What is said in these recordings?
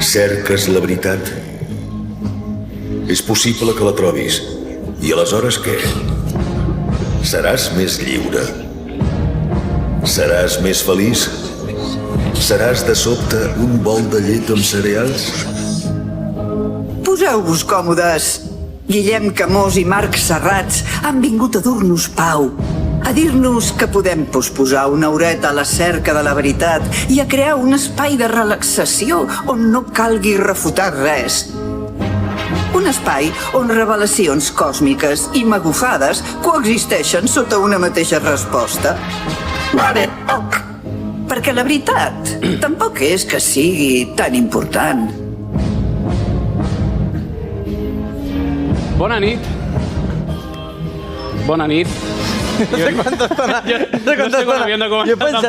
cerques la veritat, és possible que la trobis. I aleshores què? Seràs més lliure? Seràs més feliç? Seràs de sobte un bol de llet amb cereals? Poseu-vos còmodes. Guillem Camós i Marc Serrats han vingut a dur-nos pau, a dir-nos que podem posposar una horeta a la cerca de la veritat i a crear un espai de relaxació on no calgui refutar res. Un espai on revelacions còsmiques i magufades coexisteixen sota una mateixa resposta. Perquè la veritat tampoc és que sigui tan important. Bona nit. Bona nit. No sé quanta estona. Jo he pensat,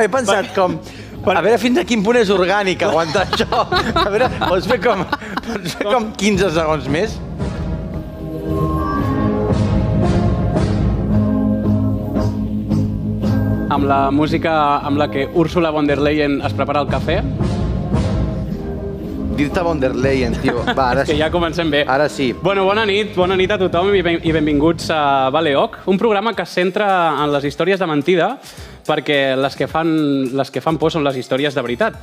he pensat com... A veure fins a quin punt és orgànic aguantar això. A veure, pots fer com 15 segons més? Amb la música amb la que Ursula von der Leyen es prepara el cafè. Dir-te von der Leyen, tio. Va, ara sí. Que ja comencem bé. Ara sí. Bueno, bona nit a tothom i benvinguts a Baleoc, un programa que es centra en les històries de mentida, perquè les que fan por són les històries de veritat.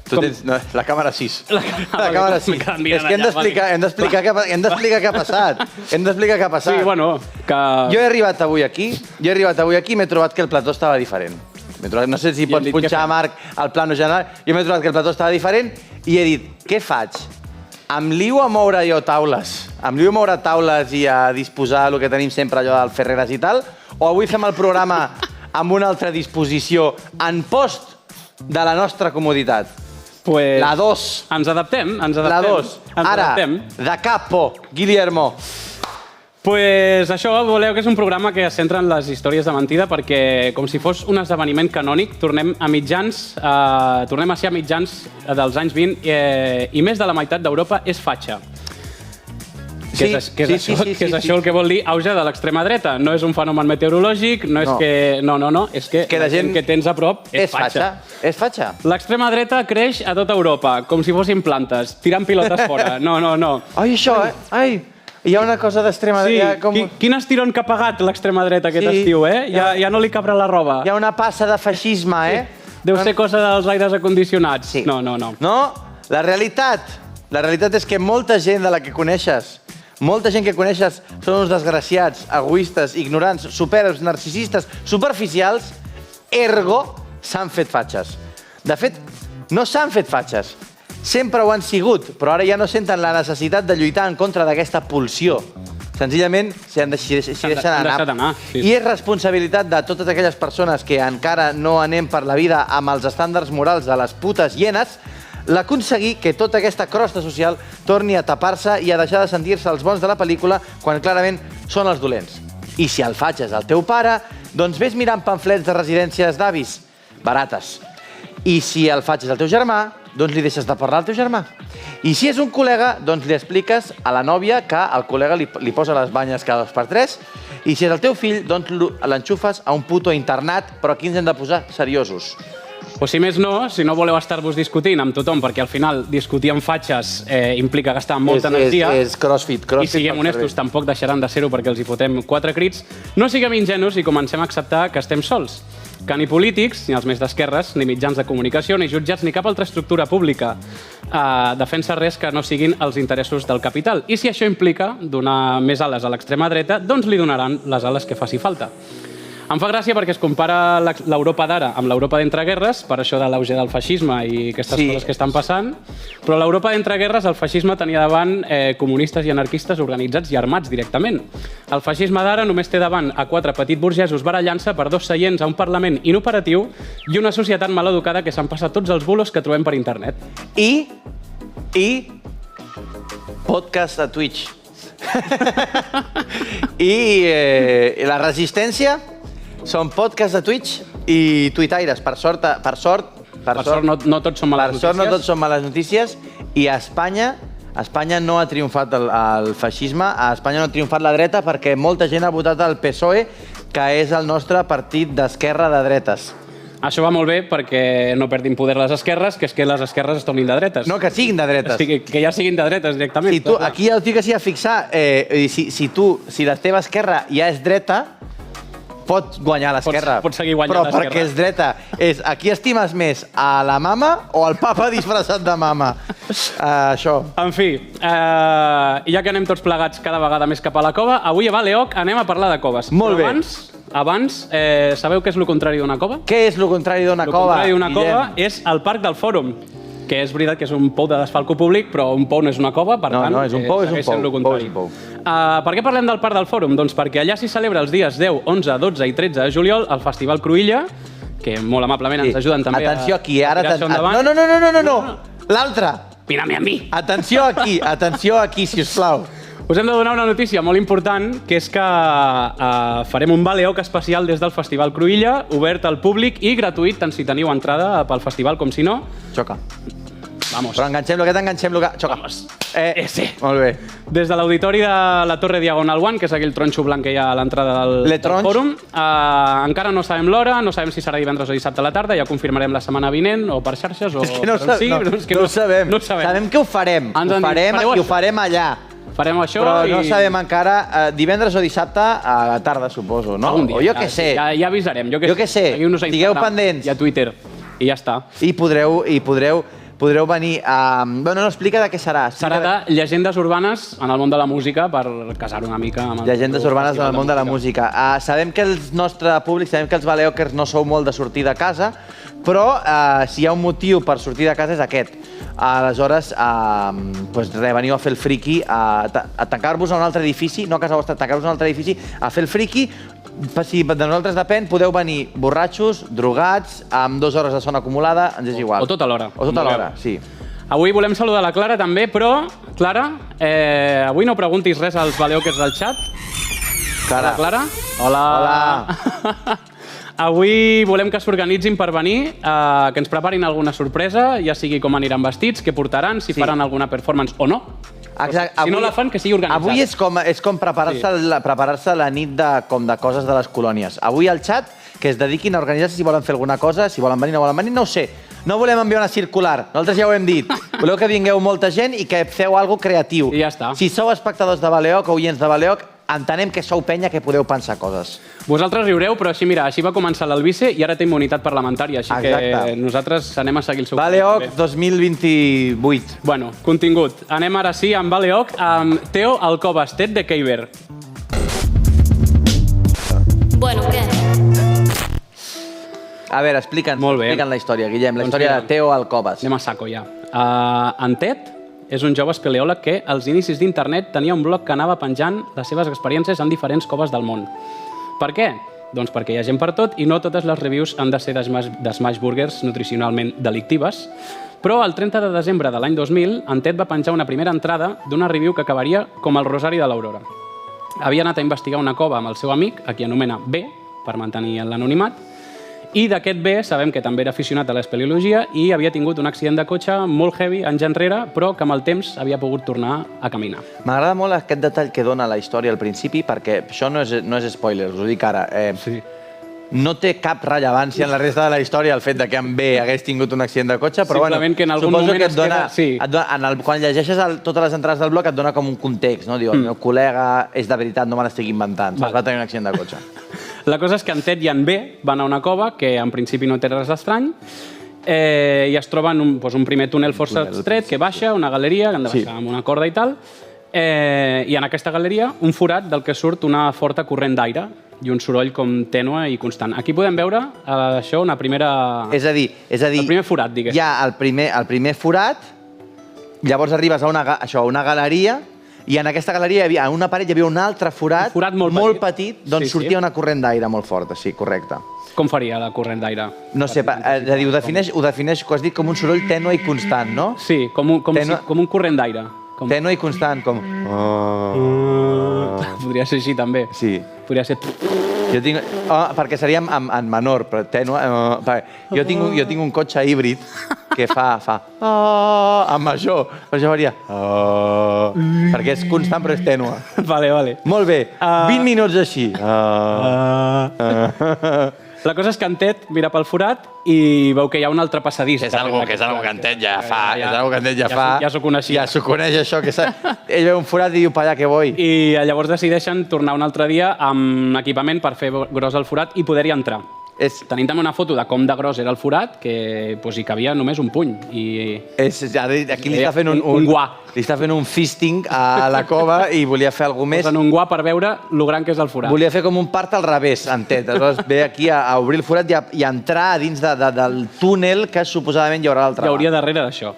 Tu tens... No, la càmera 6. La càmera 6. És que hem d'explicar què ha passat. Hem d'explicar què ha passat. Sí, bueno, que... Jo he arribat avui aquí i m'he trobat que el plató estava diferent. No sé si pots punxar, Marc, el plano general. Jo m'he trobat que el plató estava diferent i he dit, què faig? Em lio a moure jo taules? Em lio a moure taules i a disposar el que tenim sempre, allò del Ferreres i tal? O avui fem el programa amb una altra disposició en post de la nostra comoditat? Pues... La 2. Ens adaptem. La 2. Ara, de capo, Guillermo. Pues això, voleu que és un programa que es centra en les històries de mentida perquè, com si fos un esdeveniment canònic, tornem a ser a mitjans dels anys 20 i més de la meitat d'Europa és fatxa. Que és això el que vol dir auge de l'extrema dreta. No és un fenomen meteorològic, no és que... No, és que la gent que tens a prop és fatxa. És fatxa. L'extrema dreta creix a tota Europa, com si fossin plantes, tirant pilotes fora. No. Ai, això, Ai, hi ha una cosa d'extrema dreta... Sí, quin estirón que ha pagat l'extrema dreta aquest estiu, Ja no li cabrà la roba. Hi ha una passa de feixisme, Deu ser cosa dels aires acondicionats. Sí. No. No, la realitat és que molta gent de la que coneixes, són uns desgraciats, egoistes, ignorants, superbs, narcisistes, superficials, ergo s'han fet fatxes. De fet, no s'han fet fatxes. Sempre ho han sigut, però ara ja no senten la necessitat de lluitar en contra d'aquesta pulsió. Senzillament s'hi deixen anar. I és responsabilitat de totes aquelles persones que encara no anem per la vida amb els estàndards morals de les putes hienes l'aconseguir que tota aquesta crosta social torni a tapar-se i a deixar de sentir-se els bons de la pel·lícula quan clarament són els dolents. I si el fatx és el teu pare, doncs ves mirant pamflets de residències d'avis, barates. I si el fatx és el teu germà, doncs li deixes de parlar al teu germà. I si és un col·lega, doncs li expliques a la nòvia que el col·lega li posa les banyes cada 2x3. I si és el teu fill, doncs l'enxufes a un puto internat, però aquí ens hem de posar seriosos. O si més no, si no voleu estar-vos discutint amb tothom, perquè al final discutir amb fatxes implica gastar molta energia. És crossfit. I siguem honestos, tampoc deixaran de ser-ho perquè els hi fotem 4 crits. No siguem ingenus i comencem a acceptar que estem sols. Que ni polítics, ni els més d'esquerres, ni mitjans de comunicació, ni jutjats, ni cap altra estructura pública defensa res que no siguin els interessos del capital. I si això implica donar més ales a l'extrema dreta, doncs li donaran les ales que faci falta. Em fa gràcia perquè es compara l'Europa d'ara amb l'Europa d'entreguerres, per això de l'auge del feixisme i aquestes coses que estan passant, però a l'Europa d'entreguerres el feixisme tenia davant comunistes i anarquistes organitzats i armats directament. El feixisme d'ara només té davant a 4 petits burgesos barallant-se per 2 seients a un Parlament inoperatiu i una societat maleducada que s'han passat tots els bulos que trobem per internet. I podcast a Twitch. I la resistència són podcasts de Twitch i tuitaires. Per sort no tots són males notícies. Per sort no tots són males notícies. I a Espanya no ha triomfat el feixisme, a Espanya no ha triomfat la dreta perquè molta gent ha votat el PSOE, que és el nostre partit d'esquerra de dretes. Això va molt bé perquè no perdin poder les esquerres, que és que les esquerres es tornin de dretes. No, que siguin de dretes. Que ja siguin de dretes directament. Si tu, aquí el tinc que a fixar, si la teva esquerra ja és dreta, pots guanyar l'esquerra. Pots seguir guanyant però l'esquerra. perquè és dreta. És a qui estimes més, a la mama o al papa disfressat de mama? Això. En fi, ja que anem tots plegats cada vegada més cap a la cova, avui a Baleoc anem a parlar de coves. Molt bé. Abans, sabeu què és el contrari d'una cova? Què és el contrari d'una cova? El contrari d'una cova és el Parc del Fòrum, que és veritat que és un pou de desfalco públic, però un pou no és una cova, per tant... No, és un pou, és un segueix sent pou. lo contrari. Per què parlem del Parc del Fòrum? Doncs perquè allà s'hi celebra els dies 10, 11, 12 i 13 de juliol el Festival Cruïlla, que molt amablement ens ajuden també Atenció aquí, ara... tirar això endavant. No. L'altre. Mira-me a mi. Atenció aquí, sisplau. Us hem de donar una notícia molt important, que és que farem un Baleoc especial des del Festival Cruïlla, obert al públic i gratuït, tant si teniu entrada pel festival com si no. Xoca. Vamos. Però enganxem-lo. Xoca. Vamos. Sí. Molt bé. Des de l'auditori de la Torre Diagonal 1, que és aquell tronxo blanc que hi ha a l'entrada del fòrum, encara no sabem l'hora, no sabem si serà divendres o dissabte a la tarda, ja confirmarem la setmana vinent, o per xarxes, o... És que no ho sabem. No ho sabem. Sabem que ho farem. Ho farem i ho farem allà. Farem això però i... no sabem encara, divendres o dissabte a la tarda, suposo, no? Algun dia, o jo què sé. Ja avisarem. Jo què sé. Estigueu pendents. I a Twitter. I ja està. I podreu venir a... Bueno, no, explica de què serà. Serà de llegendes urbanes en el món de la música, per casar una mica amb el... Llegendes urbanes en el món de la música. Sabem que el nostre públic, sabem que els baleòquers no sou molt de sortir de casa, però si hi ha un motiu per sortir de casa és aquest. Aleshores, veniu a fer el friqui, a tancar-vos a un altre edifici, no a casa vostra, tancar-vos a un altre edifici, a fer el friqui. Si de nosaltres depèn, podeu venir borratxos, drogats, amb 2 hores de son acumulada, ens és igual. O tota l'hora. O tota l'hora, sí. Avui volem saludar la Clara també, però, Clara, avui no preguntis res als baleòquers del xat. Clara? Hola. Avui volem que s'organitzin per venir, que ens preparin alguna sorpresa, ja sigui com aniran vestits, què portaran, si faran alguna performance o no. Exacte. Si no la fan, que sigui organitzat. Avui és com preparar-se la nit de coses de les colònies. Avui al xat, que es dediquin a organitzar-se si volen fer alguna cosa, si volen venir, no volen venir, no ho sé. No volem enviar una circular, nosaltres ja ho hem dit. Voleu que vingueu molta gent i que feu alguna cosa creatiu. I ja està. Si sou espectadors de Baleoc o oients de Baleoc, entenem que sou penya que podeu pensar coses. Vosaltres riureu, però així, mira, així va començar l'Albice i ara té immunitat parlamentària, així que nosaltres anem a seguir el seu... Baleoc 2028. Bueno, contingut. Anem ara sí amb Baleoc, amb Teo Alcobastet de Keiber. Bueno, què? A veure, explica'ns la història, Guillem, la història de Teo Alcobas. Anem a saco ja. En Ted és un jove espeleòleg que, als inicis d'internet, tenia un blog que anava penjant les seves experiències en diferents coves del món. Per què? Doncs perquè hi ha gent per tot i no totes les reviews han de ser de smash burgers nutricionalment delictives. Però el 30 de desembre de l'any 2000, en Ted va penjar una primera entrada d'una review que acabaria com el Rosari de l'Aurora. Havia anat a investigar una cova amb el seu amic, a qui anomena B, per mantenir l'anonimat, i d'aquest B sabem que també era aficionat a l'espeleologia i havia tingut un accident de cotxe molt heavy anys enrere, però que amb el temps havia pogut tornar a caminar. M'agrada molt aquest detall que dona la història al principi, perquè això no és spoiler, us ho dic ara. No té cap rellevància en la resta de la història el fet que en B hagués tingut un accident de cotxe, però simplement que en algun suposo moment que et dona... Quan llegeixes totes les entrades del blog et dona com un context, no? Diu, el meu col·lega és de veritat, no me l'estic inventant, va tenir un accident de cotxe. La cosa és que en Ted i en B van a una cova, que en principi no té res d'estrany, i es troben un primer túnel força estret que baixa, una galeria, que han de baixar amb una corda i tal, i en aquesta galeria un forat del que surt una forta corrent d'aire i un soroll com tènue i constant. Aquí podem veure això, una primera... És a dir... El primer forat, diguéssim. Hi ha el primer forat, llavors arribes a una galeria, i en aquesta galeria, en una paret, hi havia un altre forat molt petit, d'on sortia una corrent d'aire molt forta. Sí, correcte. Com faria la corrent d'aire? No sé, ho defineix, ho has dit, com un soroll tènue i constant, no? Sí, com un corrent d'aire. Tènue i constant, com... Podria ser així, també. Sí. Podria ser... Perquè seria en menor, però tènue... Jo tinc un cotxe híbrid que fa... en major. Per això faria... Perquè és constant, però és tènue. Vale. Molt bé. 20 minuts així. La cosa és que en Ted mira pel forat i veu que hi ha un altre passadís. És algo que en Ted ja fa. Ja s'ho coneixia. Ja s'ho coneix, això. Ell veu un forat i diu, pa allà que vull. I llavors decideixen tornar un altre dia amb equipament per fer gros el forat i poder-hi entrar. Tenim també una foto de com de gros era el forat, que hi cabia només un puny. Aquí li està fent un guà. Li està fent un fisting a la cova i volia fer alguna més. Posen un guà per veure lo gran que és el forat. Volia fer com un part al revés, en Ted. Aleshores ve aquí a obrir el forat i a entrar a dins del túnel que suposadament hi haurà a l'altra banda. Hi hauria darrere d'això.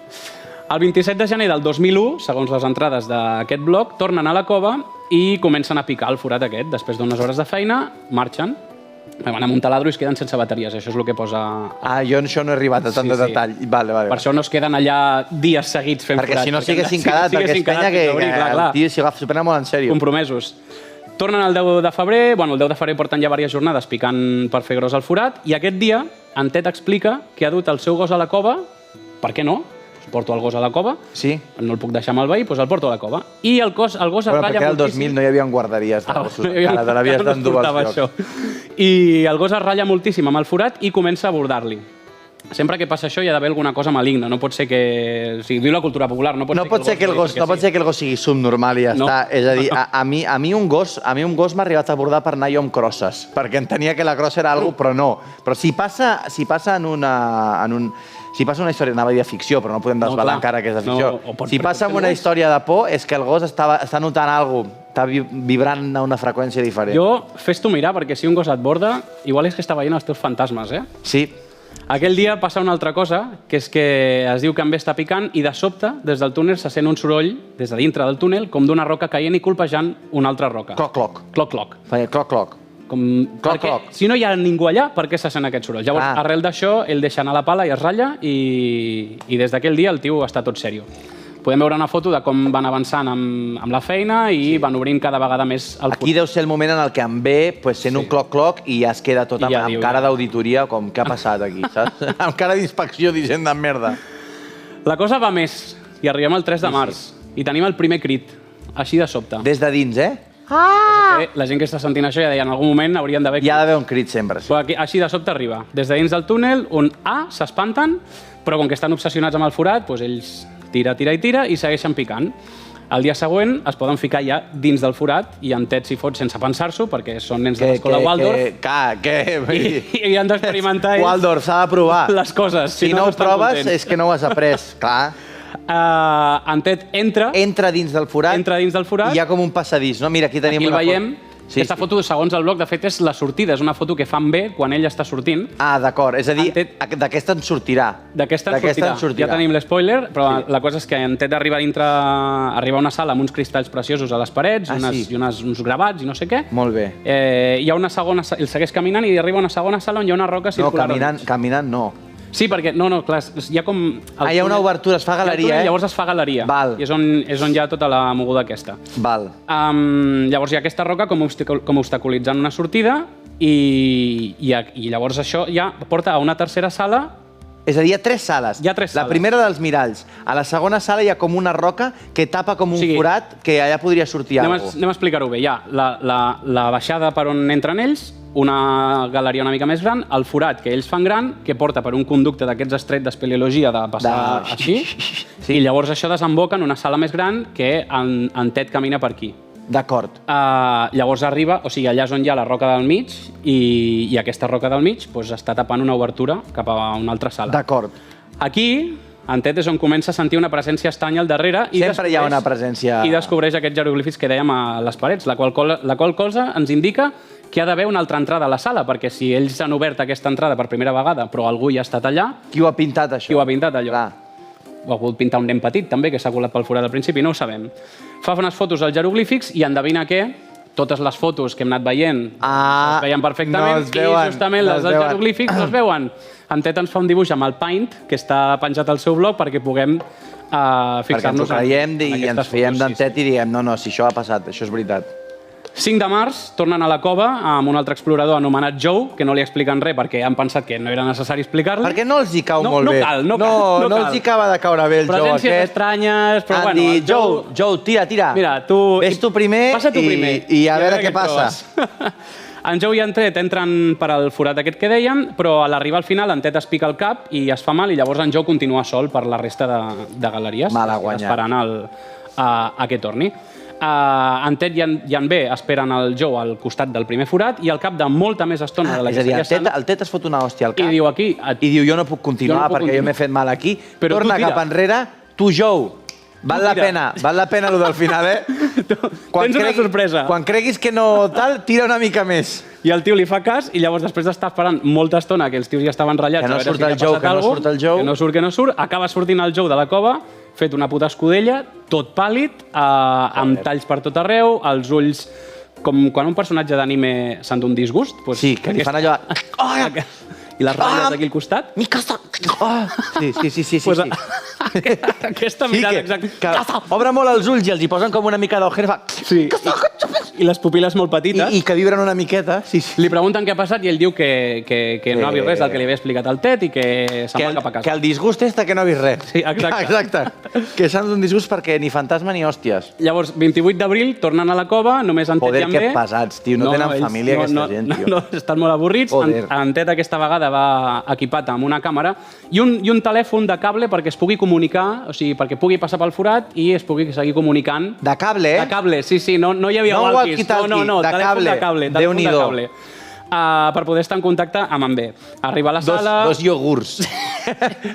El 27 de gener del 2001, segons les entrades d'aquest blog, tornen a la cova i comencen a picar el forat aquest. Després d'unes hores de feina, marxen. Van a un taladro i es queden sense bateries, això és el que posa... Jo això no he arribat a tant de detall. Vale. Per això no es queden allà dies seguits fent forat. Perquè si no s'haguessin quedat, perquè es penya que el tio s'ho prenen molt en sèrio. Compromesos. Tornen el 10 de febrer, el 10 de febrer porten ja diverses jornades picant per fer gros el forat, i aquest dia en Ted explica que ha dut el seu gos a la cova, per què no? Porto el gos a la cova, no el puc deixar amb el veí, doncs el porto a la cova. I el gos es ratlla moltíssim. Perquè era el 2000, no hi havia guarderies de gossos, encara te l'havies d'endur als llocs. I el gos es ratlla moltíssim amb el forat i comença a abordar-li. Sempre que passa això hi ha d'haver alguna cosa maligna, no pot ser que... O sigui, viu la cultura popular, no pot ser que el gos sigui subnormal i ja està. És a dir, a mi un gos m'ha arribat a abordar per anar jo amb crosses, perquè entenia que la crossa era alguna cosa, però no. Però si passa en un... Si passa una història, anava a dir de ficció, però no podem desvelar encara que és de ficció. Si passa en una història de por, és que el gos està notant alguna cosa, està vibrant a una freqüència diferent. Jo, fes-t'ho mirar, perquè si un gos et borda, igual és que està veient els teus fantasmes, eh? Sí. Aquell dia passa una altra cosa, que és que es diu que en ve està picant i de sobte, des del túnel, se sent un soroll, des de dintre del túnel, com d'una roca caient i colpejant una altra roca. Cloc-cloc. Cloc-cloc. Cloc-cloc. Si no hi ha ningú allà, per què se sent aquest soroll? Llavors, arrel d'això, ell deixa anar la pala i es ratlla i des d'aquell dia el tio està tot sèrio. Podem veure una foto de com van avançant amb la feina i van obrint cada vegada més el Aquí deu ser el moment en el que em ve sent un cloc-cloc i ja es queda tot amb cara d'auditoria, com què ha passat aquí, saps? Amb cara d'inspecció dient de merda. La cosa va més i arribem al 3 de març i tenim el primer crit, així de sobte. Des de dins, eh? La gent que està sentint això ja deia en algun moment haurien d'haver... Hi ha d'haver un crit sempre, sí. Així de sobte arriba. Des de dins del túnel, on s'espanten, però com que estan obsessionats amb el forat, ells tira i segueixen picant. El dia següent es poden ficar ja dins del forat i en Ted s'hi fot sense pensar-s'ho, perquè són nens de l'escola Waldorf. I han d'experimentar ells... Waldorf, s'ha de provar. Les coses. Si no ho proves és que no ho has après, clar. En Ted entra dins del forat i hi ha com un passadís, no? Mira, aquí tenim una foto. Aquí el veiem. Aquesta foto, segons el blog, de fet, és la sortida. És una foto que fan bé quan ell està sortint. D'acord. És a dir, d'aquesta en sortirà. D'aquesta en sortirà. Ja tenim l'espoiler, però la cosa és que en Ted arriba a una sala amb uns cristalls preciosos a les parets i uns gravats i no sé què. Molt bé. Hi ha una segona... Ell segueix caminant i arriba a una segona sala on hi ha una roca circular. No, caminant no. Sí, perquè, clar, hi ha com... Hi ha una obertura, es fa galeria, eh? Llavors es fa galeria. Val. I és on hi ha tota la moguda aquesta. Val. Llavors hi ha aquesta roca com obstaculitzant una sortida i llavors això ja porta a una tercera sala. És a dir, hi ha 3 sales. La primera dels miralls. A la segona sala hi ha com una roca que tapa com un forat que allà podria sortir alguna cosa. Anem a explicar-ho bé. Hi ha la baixada per on entren ells, una galeria una mica més gran, el forat que ells fan gran, que porta per un conducte d'aquests estret d'espeleologia de passar així, i llavors això desemboca en una sala més gran que en Ted camina per aquí. D'acord. Llavors arriba, o sigui, allà és on hi ha la roca del mig i aquesta roca del mig està tapant una obertura cap a una altra sala. D'acord. Aquí, en Ted és on comença a sentir una presència estranya al darrere sempre hi ha una presència... i descobreix aquests jeroglífics que dèiem a les parets, la qual cosa ens indica que hi ha d'haver una altra entrada a la sala, perquè si ells han obert aquesta entrada per primera vegada, però algú hi ha estat allà... Qui ho ha pintat, això? Qui ho ha pintat, allò? Clar. Ho ha pogut pintar un nen petit, també, que s'ha colat pel forat al principi, no ho sabem. Fa unes fotos als jeroglífics i endevina què? Totes les fotos que hem anat veient es veien perfectament i justament les dels jeroglífics no es veuen. En Ted ens fa un dibuix amb el Paint, que està penjat al seu blog, perquè puguem fixar-nos en aquestes fotos. Perquè ens ho creiem i ens fiem d'en Ted i diem no, si això ha passat, això és veritat. 5 de març tornen a la cova amb un altre explorador anomenat Joe, que no li expliquen res perquè han pensat que no era necessari explicar-li. Perquè no els hi cau molt bé. No cal. No els hi acaba de caure bé el Joe aquest. Presències estranyes, però bueno... Han dit, Joe, tira. Mira, tu... Ves tu primer Passa tu primer. I a veure què passa. En Joe i en Ted entren per al forat aquest que dèiem, però a l'arribar al final en Ted es pica el cap i es fa mal i llavors en Joe continua sol per la resta de galeries. Malaguanyat. Esperant a que torni. En Ted i en B esperen el Joe al costat del primer forat i al cap de molta més estona de la És a dir, el Ted es fot una hòstia al cap i diu aquí... i diu jo no puc continuar perquè jo m'he fet mal aquí. Torna cap enrere. Tu, Joe, val la pena el del final, eh? Tens una sorpresa. Quan creguis que no tal, tira una mica més. I el tio li fa cas i llavors després d'estar esperant molta estona que els tios ja estaven ratllats Que no a veure surt si el havia Joe, passat que no alguna surt el Joe. que no surt, acaba sortint el Joe de la cova fet una puta escudella, tot pàl·lid, amb talls per tot arreu, els ulls com quan un personatge d'anime sent un disgust. Doncs Sí, que li fan allò... I les ratlles aquí al costat. Mi casa! Sí. Pues aquesta mirada exacta. Obre molt els ulls i els hi posen com una mica d'ojer. Sí, i les pupil·les molt petites. I que vibren una miqueta. Sí. Li pregunten què ha passat i ell diu que no ha vist res del que li havia explicat al Ted i que se'n va cap a casa. Que el disgust és que no ha vist res. Sí, exacte. Que s'han d'un disgust perquè ni fantasma ni hòsties. Llavors, 28 d'abril, tornen a la cova, només en Ted i en B. Que pesats, tio. No tenen família, aquesta gent, tio. No, estan molt avorrits. En Ted aquesta vegada va equipat amb una càmera i un telèfon de cable perquè es pugui comunicar, o sigui, perquè pugui passar pel forat i es pugui seguir comunicant. De cable, eh? De cable, sí, no hi havia walkies. No, telèfon de cable. Déu-n'hi-do. Per poder estar en contacte amb en B. Arriba a la sala... Dos iogurts.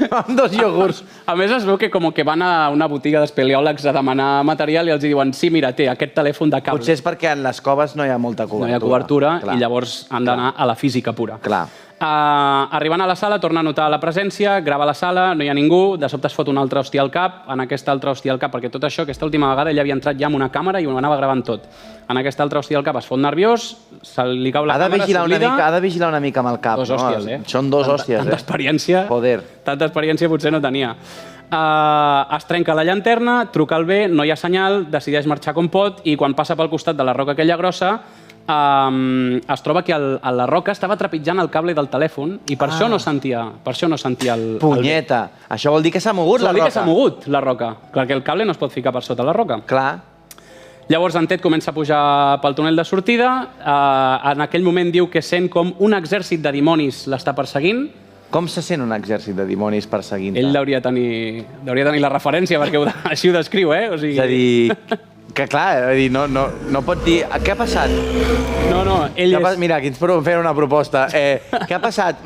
Amb 2 iogurts. A més, es veu que com que van a una botiga d'espeleòlegs a demanar material i els diuen sí, mira, té aquest telèfon de cable. Potser és perquè en les coves no hi ha molta cobertura. No hi ha cobertura i llavors han d'anar a la física pura. Clar. Arribant a la sala, torna a notar la presència, grava la sala, no hi ha ningú, de sobte es fot una altra hòstia al cap, en aquesta altra hòstia al cap, perquè tot això, aquesta última vegada, ell havia entrat ja amb una càmera i ho anava gravant tot. En aquesta altra hòstia al cap es fot nerviós, se li cau la càmera, s'oblida... Ha de vigilar una mica amb el cap. 2 hòsties, eh? Són 2 hòsties, Tanta experiència... Joder. Tanta experiència potser no tenia. Es trenca la llanterna, truca al B, no hi ha senyal, decideix marxar com pot i quan passa pel costat de la roca aquella grossa es troba que la roca estava trepitjant el cable del telèfon i per això no sentia el... Punyeta! Això vol dir que s'ha mogut la roca. Vol dir que s'ha mogut la roca, perquè el cable no es pot ficar per sota la roca. Clar. Llavors en Ted comença a pujar pel túnel de sortida, en aquell moment diu que sent com un exèrcit de dimonis l'està perseguint. Com se sent un exèrcit de dimonis perseguint-te? Ell hauria de tenir la referència perquè així ho descriu, eh? O sigui... És a dir... Que clar, no pot dir... Què ha passat? No, ell és... Mira, aquí ens fem una proposta. Què ha passat?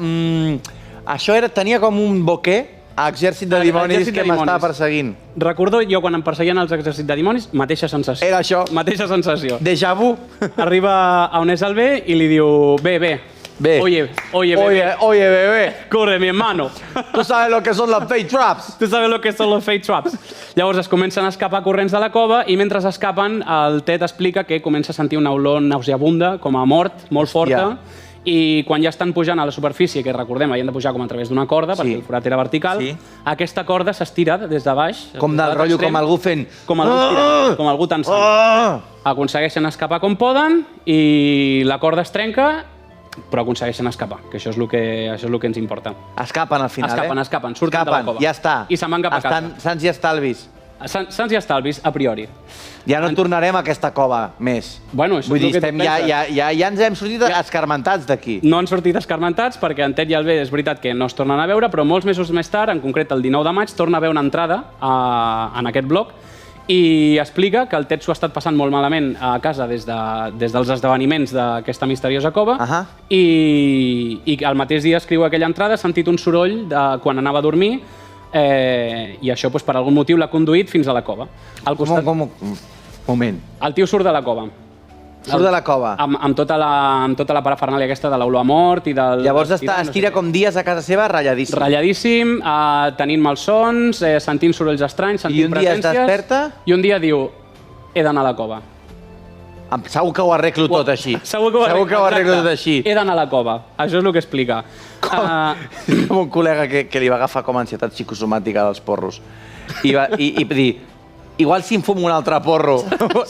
Això tenia com un boquer a exèrcit de dimonis que m'estava perseguint. Recordo jo quan em perseguien els exèrcits de dimonis, mateixa sensació. Era això. Mateixa sensació. Déjà vu. Arriba a on és el B i li diu, bé. Oye, bebé. Corre, mi hermano. Tú sabes lo que son las fake traps. Tu sabes lo que són los fake traps. Llavors es comencen a escapar corrents de la cova i mentre escapen el Ted explica que comença a sentir una olor nauseabunda, com a mort, molt forta, i quan ja estan pujant a la superfície, que recordem, havien de pujar com a través d'una corda, perquè el forat era vertical, aquesta corda s'estira des de baix. Com del rotllo, com algú fent... Com algú tensant. Aconsegueixen escapar com poden i la corda es trenca, però aconsegueixen escapar, que això és el que ens importa. Escapen al final, Escapen, surten de la cova. Ja està. I se'n van cap a casa. Sants i estalvis. Sants i estalvis, a priori. Ja no tornarem a aquesta cova més. Bueno, això Vull dir, és el que tu penses. ja ens hem sortit escarmentats d'aquí. No han sortit escarmentats perquè en Ted i el B és veritat que no es tornen a veure, però molts mesos més tard, en concret el 19 de maig, torna a haver una entrada en aquest blog i explica que el Ted s'ho ha estat passant molt malament a casa des dels esdeveniments d'aquesta misteriosa cova i el mateix dia escriu aquella entrada, ha sentit un soroll quan anava a dormir i això per algun motiu l'ha conduït fins a la cova. Moment. El tio surt de la cova. Surt de la cova. Amb tota la parafernàlia aquesta de l'olor a mort i del... Llavors es tira com dies a casa seva ratlladíssim. Ratlladíssim, tenint malsons, sentint sorolls estranys, sentint presències... I un dia es desperta? I un dia diu, he d'anar a la cova. Segur que ho arreglo tot així. Segur que ho arreglo tot així. He d'anar a la cova. Això és el que explica. Com un col·lega que li va agafar com ansietat psicosomàtica dels porros. I dir... Igual si em fumo un altre porro,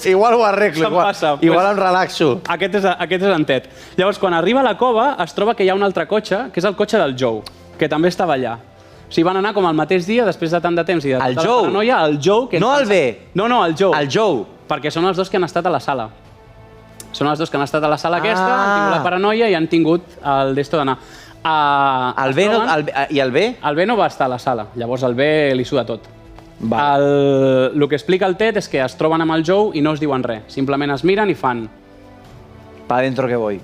igual ho arreglo, igual em relaxo. Aquest és en Ted. Llavors, quan arriba a la cova, es troba que hi ha un altre cotxe, que és el cotxe del Joe, que també estava allà. O sigui, van anar com el mateix dia, després de tant de temps i de tota la paranoia, el Joe... No el B. No, el Joe. El Joe. Perquè són els dos que han estat a la sala. Són els dos que han estat a la sala aquesta, han tingut la paranoia i han tingut el d'esto d'anar. El B i el B? El B no va estar a la sala, llavors el B li suda tot. Val. El que explica el Ted és que es troben amb el Joe i no es diuen res. Simplement es miren i fan... Pa dentro que voy.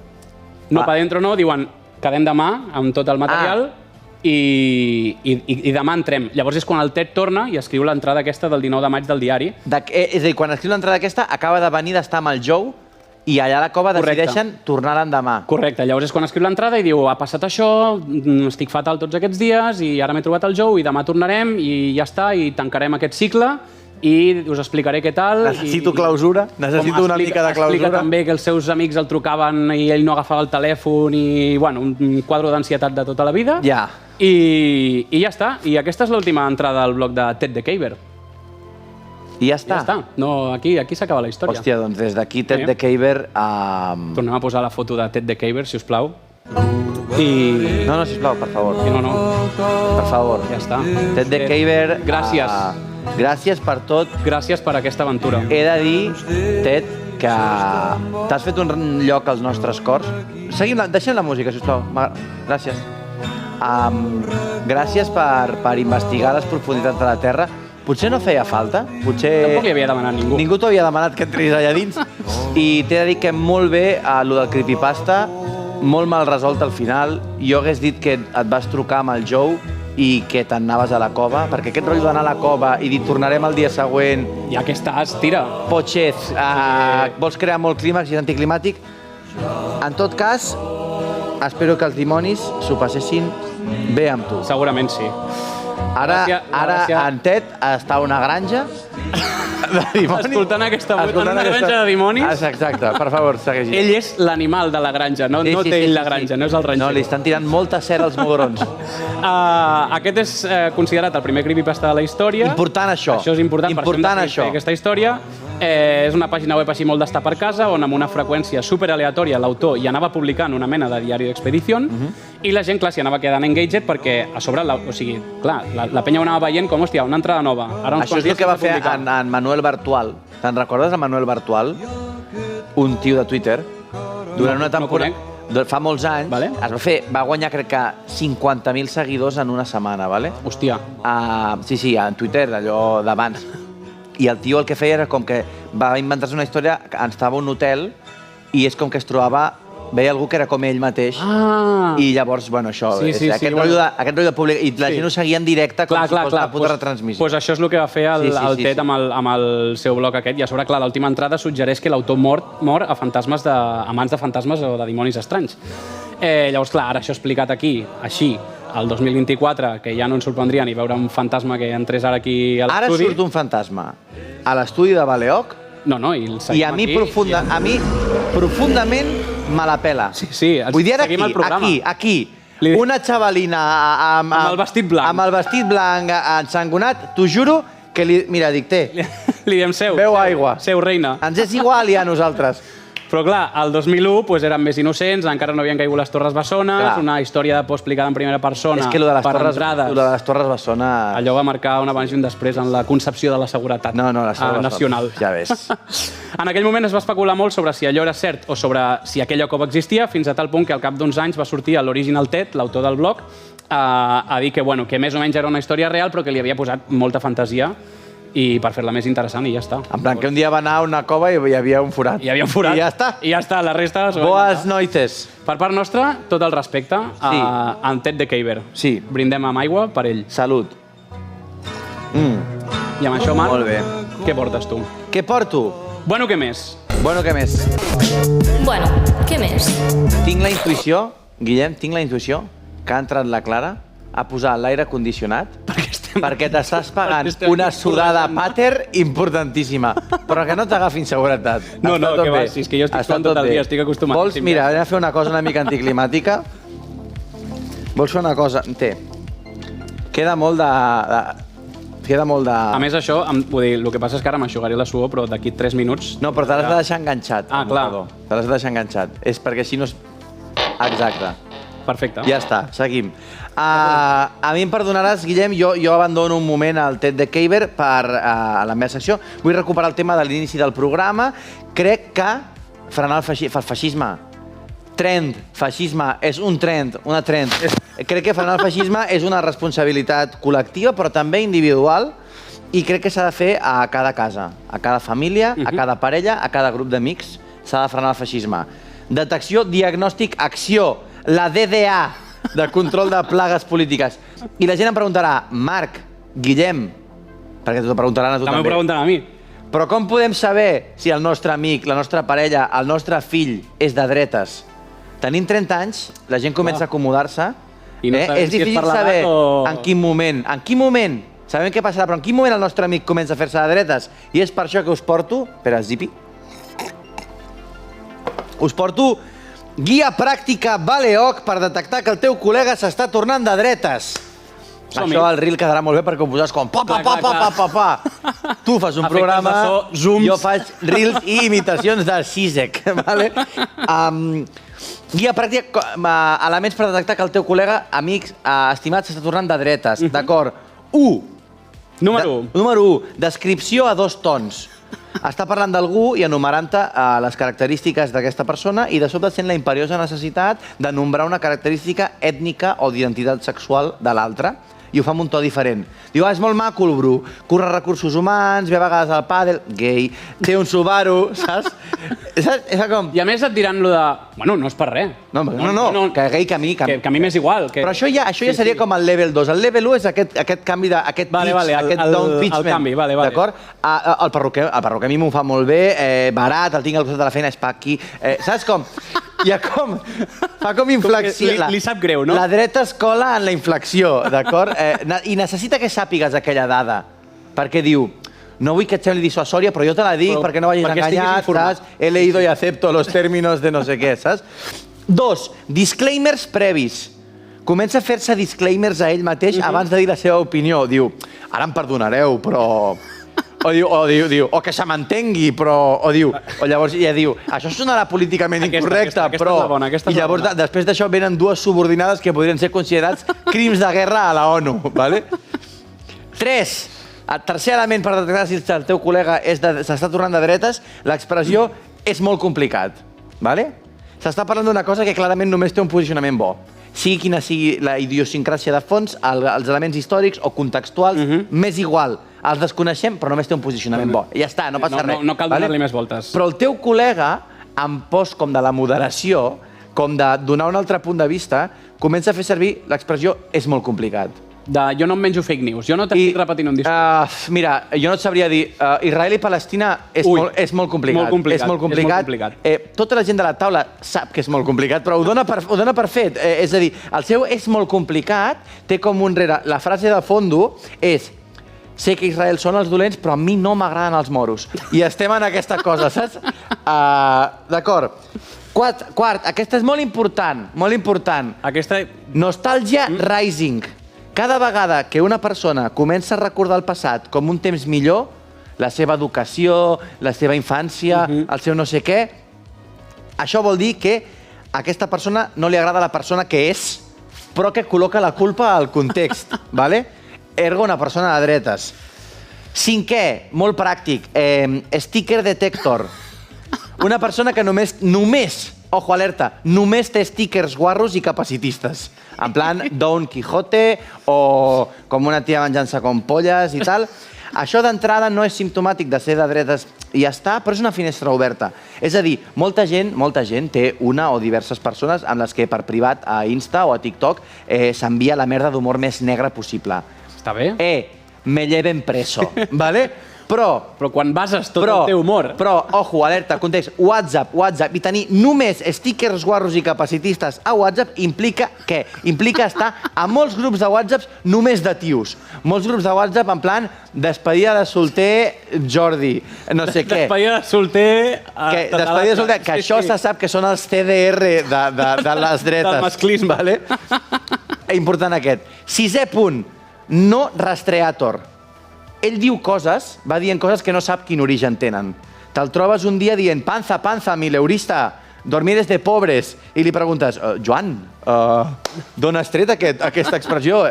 No, pa dentro no, diuen quedem demà amb tot el material i demà entrem. Llavors és quan el Ted torna i escriu l'entrada aquesta del 19 de maig del diari. És a dir, quan escriu l'entrada aquesta, acaba de venir d'estar amb el Joe i allà a la cova decideixen tornar l'endemà. Correcte, llavors és quan escriu l'entrada i diu ha passat això, estic fatal tots aquests dies i ara m'he trobat el Joe i demà tornarem i ja està, i tancarem aquest cicle i us explicaré què tal. Necessito clausura, necessito una mica de clausura. Explica també que els seus amics el trucaven i ell no agafava el telèfon i, bueno, un quadre d'ansietat de tota la vida. Ja. I ja està. I aquesta és l'última entrada al blog de Ted the Caver. I ja està. Ja està. No, aquí s'acaba la història. Hòstia, doncs des d'aquí Ted the Caver... Tornem a posar la foto de Ted the Caver, si us plau. I... No, sisplau, per favor. No. Per favor. Ja està. Ted the Caver... Gràcies. Gràcies per tot. Gràcies per aquesta aventura. He de dir, Ted, que t'has fet un lloc als nostres cors. Deixem la música, sisplau. Gràcies. Gràcies per investigar les profunditats de la Terra. Potser no feia falta, potser... Tampoc li havia demanat ningú. Ningú t'ho havia demanat que entris allà dins. I t'he de dir que molt bé lo del creepypasta, molt mal resolt al final. Jo hagués dit que et vas trucar amb el Joe i que te'n anaves a la cova, perquè aquest rotllo d'anar a la cova i dir tornarem el dia següent... Ja que estàs, tira. Potxez, vols crear molt clímax i és anticlimàtic. En tot cas, espero que els dimonis s'ho passessin bé amb tu. Segurament sí. Ara en Ted està a una granja de dimonis. Escoltant aquesta música en una granja de dimonis. Exacte, per favor, segueix. Ell és l'animal de la granja, no té ell la granja, no és el ranxer. No, li estan tirant molta cera als mugrons. Aquest és considerat el primer creepypasta de la història. Important això. Això és important per fer aquesta història. És una pàgina web així molt d'estar per casa, on amb una freqüència superaleatòria l'autor ja anava publicant una mena de diari d'expedició i la gent, clar, s'hi anava quedant engaged perquè a sobre, o sigui, clar, la penya ho anava veient com, hòstia, una entrada nova. Això és el que va fer en Manuel Bartual. Te'n recordes de Manuel Bartual? Un tio de Twitter. Durant una temporada... Fa molts anys, va guanyar, crec que, 50.000 seguidors en una setmana, vale? Hòstia. Sí, en Twitter, allò d'abans. I el tio el que feia era com que va inventar-se una història que estava a un hotel i és com que es trobava, veia algú que era com ell mateix i llavors, bueno, això, aquest rotllo de públic, i la gent ho seguia en directe com si fos una puta retransmissió. Doncs això és el que va fer el Ted amb el seu blog aquest, i a sobre, clar, l'última entrada suggereix que l'autor mor a mans de fantasmes o de dimonis estranys. Llavors, clar, ara això explicat aquí, així, el 2024, que ja no ens sorprendria ni veure un fantasma que entrés ara aquí a l'estudi. Ara surt un fantasma a l'estudi de Baleoc i a mi profundament me la pela. Sí, vull dir, aquí, una xavalina amb el vestit blanc. Amb el vestit blanc ensangonat, t'ho juro que mira, dic, li diem seu. Beu aigua. Seu, reina. Ens és igual ja a nosaltres. Però clar, el 2001 eren més innocents, encara no havien caigut les Torres Bessones, una història de por explicada en primera persona. És que lo de les Torres Bessones... Allò va marcar un abans i un després en la concepció de la seguretat nacional. Ja ves. En aquell moment es va especular molt sobre si allò era cert o sobre si aquella cova existia, fins a tal punt que al cap d'uns anys va sortir l'Original Ted, l'autor del blog, a dir que més o menys era una història real, però que li havia posat molta fantasia i per fer-la més interessant, i ja està. En plan, que un dia va anar a una cova i hi havia un forat. Hi havia un forat. I ja està. I ja està, la resta... Boas noites. Per part nostra, tot el respecte a Ted the Caver. Sí. Brindem amb aigua per ell. Salut. I amb això, Marc, molt bé. Què portes tu? Què porto? Bueno, què més? Bueno, què més? Bueno, què més? Tinc la intuïció, Guillem, que ha entrat la Clara a posar l'aire condicionat perquè t'estàs pagant una sudada pater importantíssima, però que no t'agafin seguretat. No, que va, si és que jo estic suant tot el dia, estic acostumat. Vols, mira, anem a fer una cosa una mica anticlimàtica. Vols fer una cosa? Queda molt de... A més, això, vull dir, el que passa és que ara m'aixugaré la suor, però d'aquí 3 minuts... No, però te l'has de deixar enganxat. Ah, clar. Te l'has de deixar enganxat. És perquè així no es... Exacte. Perfecte. Ja està, seguim. A mi em perdonaràs, Guillem, jo abandono un moment el Ted the Caver per la meva secció. Vull recuperar el tema de l'inici del programa. Crec que frenar el feixisme. Trend, feixisme, és un trend, una trend. Crec que frenar el feixisme és una responsabilitat col·lectiva, però també individual, i crec que s'ha de fer a cada casa, a cada família, a cada parella, a cada grup d'amics. S'ha de frenar el feixisme. Detecció, diagnòstic, acció, la DDA, de control de plagues polítiques. I la gent em preguntarà, Marc, Guillem, perquè t'ho preguntaran a tu també. També m'ho preguntaran a mi. Però com podem saber si el nostre amic, la nostra parella, el nostre fill és de dretes? Tenint 30 anys, la gent comença a acomodar-se. I no sabem És si és difícil per l'edat saber o- en quin moment, sabem què passarà, però en quin moment el nostre amic comença a fer-se de dretes? I és per això que us porto... Espera, zipi. Us porto guia pràctica Baleoc per detectar que el teu col·lega s'està tornant de dretes. Som-hi. Això al reel quedarà molt bé perquè ho posaràs com pa. Tu fas un Efectes programa, de so, zooms. jo faig reels i imitacions de Zizek. Vale? Guia pràctica, elements per detectar que el teu col·lega, amic, estimat, s'està tornant de dretes. D'acord. 1. Número 1. Número 1. Descripció a 2 tons. Està parlant d'algú i enumerant-te les característiques d'aquesta persona i de sobte sent la imperiosa necessitat de nombrar una característica ètnica o d'identitat sexual de l'altre. I ho fa amb un to diferent. Diu, és molt maco el Bru, curra recursos humans, ve a vegades al pàdel, gay, té un Subaru, saps? És com... I a més et diran lo de... Bueno, no és per res. No, que gay que a mi... Que a mi m'és igual. Però això ja seria com el level 2. El level 1 és aquest canvi, aquest pitch, aquest down pitchment. El canvi, vale. D'acord? El perruquer a mi m'ho fa molt bé, barat, el tinc al costat de la feina, és pa aquí. Saps com? Hi ha com... Fa com inflexió. Li sap greu, no? La dreta es cola en la inflexió, d'acord? I necessita que sàpigues aquella dada. Perquè diu, no vull que et sembli dissuasòria, però jo te la dic perquè no vagis enganyat, saps? He leído y acepto los términos de no sé què, saps? 2. Disclaimers previs. Comença a fer-se disclaimers a ell mateix abans de dir la seva opinió. Diu, ara em perdonareu, però... O que se m'entengui, però... O llavors ja diu, això sonarà políticament incorrecte, però... I llavors, després d'això, venen 2 subordinades que podrien ser considerats crims de guerra a la ONU, ¿vale? 3. El tercer element per detectar si el teu col·lega s'està tornant de dretes, l'expressió és molt complicat, ¿vale? S'està parlant d'una cosa que clarament només té un posicionament bo. Sigui quina sigui la idiosincràsia de fons, els elements històrics o contextuals, m'és igual. Els desconeixem, però només té un posicionament bo. I ja està, no passa res. No cal donar-li més voltes. Però el teu col·lega, en pos com de la moderació, com de donar un altre punt de vista, comença a fer servir l'expressió és molt complicat. Jo no em menjo fake news, jo no t'estic repetint un discurs. Mira, jo no et sabria dir, Israel i Palestina és molt complicat. És molt complicat. Tota la gent de la taula sap que és molt complicat, però ho dona per fet. És a dir, el seu és molt complicat, té com un rere... La frase de fondo és sé que Israel són els dolents, però a mi no m'agraden els moros. I estem en aquesta cosa, saps? D'acord. Quart, aquesta és molt important, molt important. Aquesta... Nostàlgia rising. Cada vegada que una persona comença a recordar el passat com un temps millor, la seva educació, la seva infància, el seu no sé què, això vol dir que a aquesta persona no li agrada la persona que és, però que col·loca la culpa al context, ¿vale? Ergo, una persona de dretes. 5è, molt pràctic, sticker detector. Una persona que només, ojo, alerta, només té stickers guarros i capacitistes. En plan Don Quijote o com una tia menjant-se com polles i tal. Això d'entrada no és simptomàtic de ser de dretes i ja està, però és una finestra oberta. És a dir, molta gent té una o diverses persones amb les que per privat a Insta o a TikTok s'envia la merda d'humor més negre possible. Està bé. Me lleven preso, ¿vale? Però quan bases tot el teu humor... Però, ojo, alerta, context, WhatsApp, i tenir només stickers guarros i capacitistes a WhatsApp implica què? Implica estar a molts grups de WhatsApp només de tios. Molts grups de WhatsApp en plan despedida de solter Jordi, no sé què. Despedida de solter... Despedida de solter, que això se sap que són els CDR de les dretes. Del masclisme. Important aquest. 6è punt, no rastreator. Ell diu coses, va dient coses que no sap quin origen tenen. Te'l trobes un dia dient panza, mileurista, dormires de pobres, i li preguntes, Joan, d'on has tret aquesta expressió?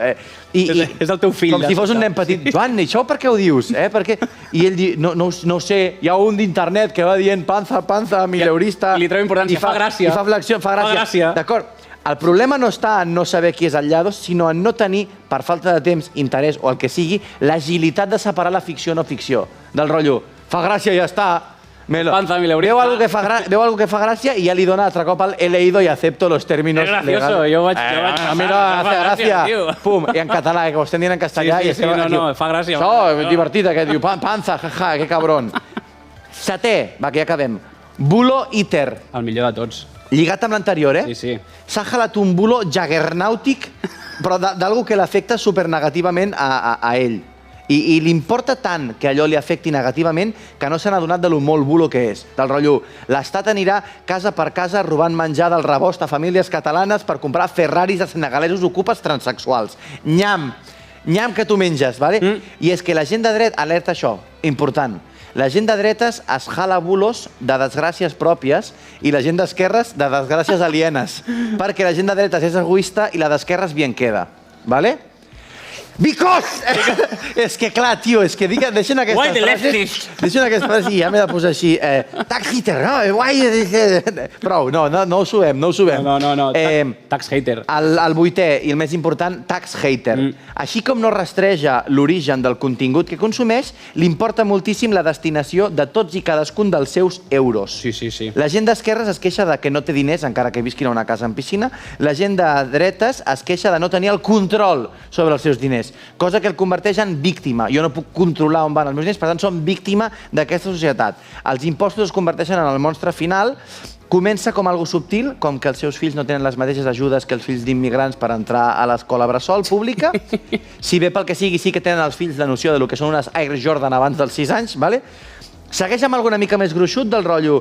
És el teu fill. Com si fos un nen petit. Joan, això per què ho dius? I ell diu, no ho sé, hi ha un d'internet que va dient panza, mileurista... I li treu importància, fa gràcia. I fa flexió, fa gràcia. D'acord. El problema no està en no saber qui és el Llados, sinó en no tenir, per falta de temps, interès o el que sigui, l'agilitat de separar la ficció o no ficció. Del rotllo, fa gràcia i ja està. Panza, mileurista. Veu algo que fa gràcia i ja li dona altre cop el he leído y acepto los términos legales. És gracioso, jo vaig... Mira, hace gràcia. Pum, i en català, que ho estem dient en castellà. Sí, no, fa gràcia. Això, divertit, aquest diu, panza, jaja, que cabron. Setè, va, que ja acabem. Bulo Iter. El millor de tots. Lligat amb l'anterior, Sí. S'ha jalat un bulo jaggernàutic, però d'algú que l'afecta supernegativament a ell. I li importa tant que allò li afecti negativament que no s'han adonat de lo molt bulo que és. Del rotllo, l'Estat anirà casa per casa robant menjar del rebost a famílies catalanes per comprar Ferraris a senegalesos ocupes transsexuals. Nyam que tu menges, ¿vale? I és que la gent de dret, alerta això, important, la gent de dretes es jala bulos de desgràcies pròpies i la gent d'esquerres de desgràcies alienes. Perquè la gent de dretes és egoista i la d'esquerres bien queda. ¿Vale? Because! És que clar, tio, és que deixen aquestes frases... Deixen aquestes frases i ja m'he de posar així. Tax hater, no? Guai! Prou, no ho subem, no ho subem. No, tax hater. El vuitè i el més important, tax hater. Així com no rastreja l'origen del contingut que consumeix, li importa moltíssim la destinació de tots i cadascun dels seus euros. Sí. La gent d'esquerres es queixa de que no té diners, encara que visquin a una casa amb piscina. La gent de dretes es queixa de no tenir el control sobre els seus diners, cosa que el converteix en víctima. Jo no puc controlar on van els meus diners, per tant, som víctima d'aquesta societat. Els impostos es converteixen en el monstre final. Comença com algo subtil, com que els seus fills no tenen les mateixes ajudes que els fills d'immigrants per entrar a l'escola bressol pública. Si bé pel que sigui, sí que tenen els fills la noció del que són unes Air Jordan abans dels 6 anys, ¿vale? Segueix amb alguna mica més gruixut del rotllo,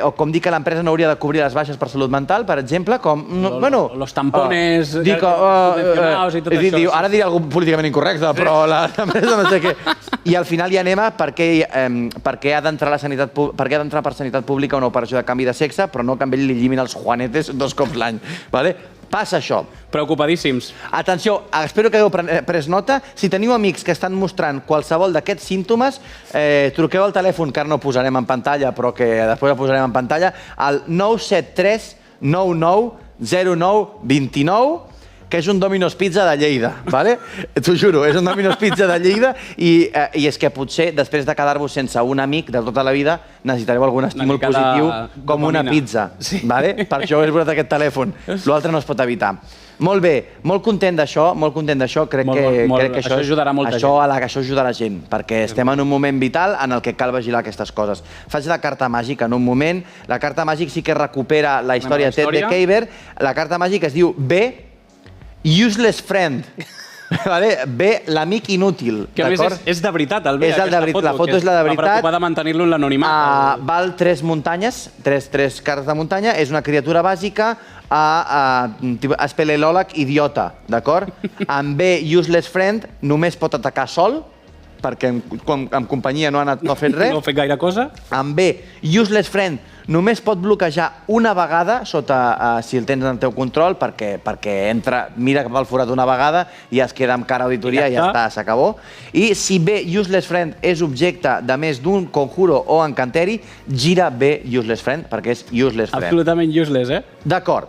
o com dir que l'empresa no hauria de cobrir les baixes per salut mental, per exemple, com... Los tampones... Ara diré alguna políticament incorrecte, però l'empresa no sé què... I al final ja anem a per què ha d'entrar per sanitat pública una operació de canvi de sexe, però no que amb ell li llimin els juanetes 2 cops l'any. Passa això. Preocupadíssims. Atenció, espero que hagueu pres nota. Si teniu amics que estan mostrant qualsevol d'aquests símptomes, truqueu al telèfon, que ara no posarem en pantalla, però que després el posarem en pantalla, al 973 99 09 29, que és un Domino's Pizza de Lleida, ¿vale? T'ho juro, és un Domino's Pizza de Lleida i és que potser, després de quedar-vos sense un amic de tota la vida, necessitareu algun estímul positiu com una pizza, ¿vale? Per això heu posat aquest telèfon. L'altre no es pot evitar. Molt bé, molt content d'això, crec que això ajudarà molta gent. Això ajudarà gent, perquè estem en un moment vital en el que cal vigilar aquestes coses. Faig la carta màgica en un moment. La carta màgica sí que recupera la història de Ted de Keiber. La carta màgica es diu B, Useless Friend. B, l'amic inútil. Que a més és de veritat, el B, aquesta foto. La foto és la de veritat. Va preocupar de mantenir-lo en l'anonimat. Val 3 muntanyes, 3 cartes de muntanya. És una criatura bàsica, espeleòleg idiota, d'acord? Amb B, Useless Friend, només pot atacar sol, perquè en companyia no ha fet res. No ha fet gaire cosa. Amb B, Useless Friend, només pot bloquejar una vegada si el tens en el teu control, perquè entra, mira cap al forat una vegada i es queda amb cara auditoria i ja està, s'acabó. I si B, Useless Friend, és objecte de més d'un conjuro o encanteri, gira B, Useless Friend, perquè és Useless Friend. Absolutament useless, D'acord.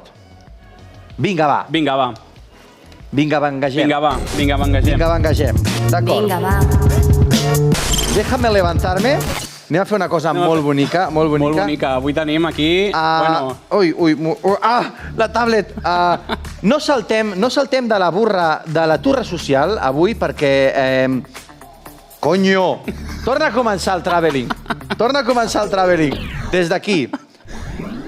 Vinga, va. Vinga, vengagem. D'acord. Vinga, va. Déjame levantarme. Anem a fer una cosa molt bonica. Molt bonica. Avui tenim aquí... La tablet. No saltem de la burra de la turra social avui perquè... Conyo! Torna a començar el traveling. Des d'aquí.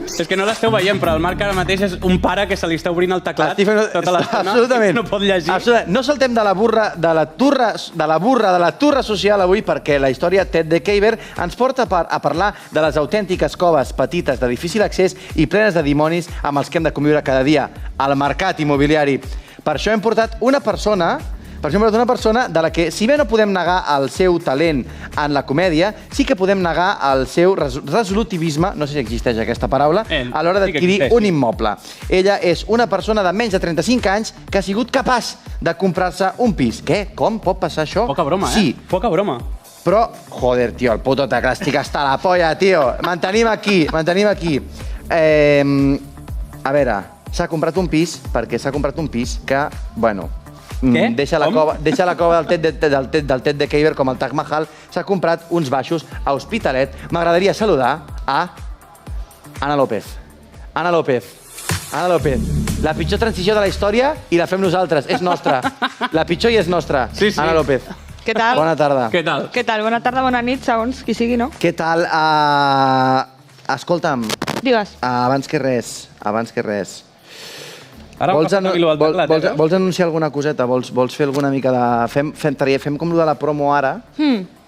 És que no l'esteu veient, però el Marc ara mateix és un pare que se li està obrint el teclat tota l'estona i no pot llegir. No saltem de la burra de la turra social avui perquè la història Ted de Keiber ens porta a parlar de les autèntiques coves petites de difícil accés i plenes de dimonis amb els que hem de conviure cada dia al mercat immobiliari. Per això hem portat una persona Per exemple, una persona de la que, si bé no podem negar el seu talent en la comèdia, sí que podem negar el seu resolutivisme, no sé si existeix aquesta paraula, a l'hora d'adquirir un immoble. Ella és una persona de menys de 35 anys que ha sigut capaç de comprar-se un pis. Què? Com pot passar això? Poca broma, Sí. Poca broma. Però, joder, tio, el puto teclàstic està a la polla, tio. Mantenim aquí. A veure, s'ha comprat un pis perquè s'ha comprat un pis que, bueno, Què? deixa la cova del Ted de Keiber com el Taj Mahal. S'ha comprat uns baixos a Hospitalet. M'agradaria saludar a Ana López. Ana López. La pitjor transició de la història i la fem nosaltres. És nostra. La pitjor i és nostra. Sí, sí. Ana López. Què tal? Bona tarda. Què tal? Què tal? Bona tarda, bona nit, segons qui sigui, no? Què tal? Escolta'm, Digues. abans que res, Ara em fa canvi el teclat, vols anunciar alguna coseta? Vols fer alguna mica de... Fem com lo de la promo ara,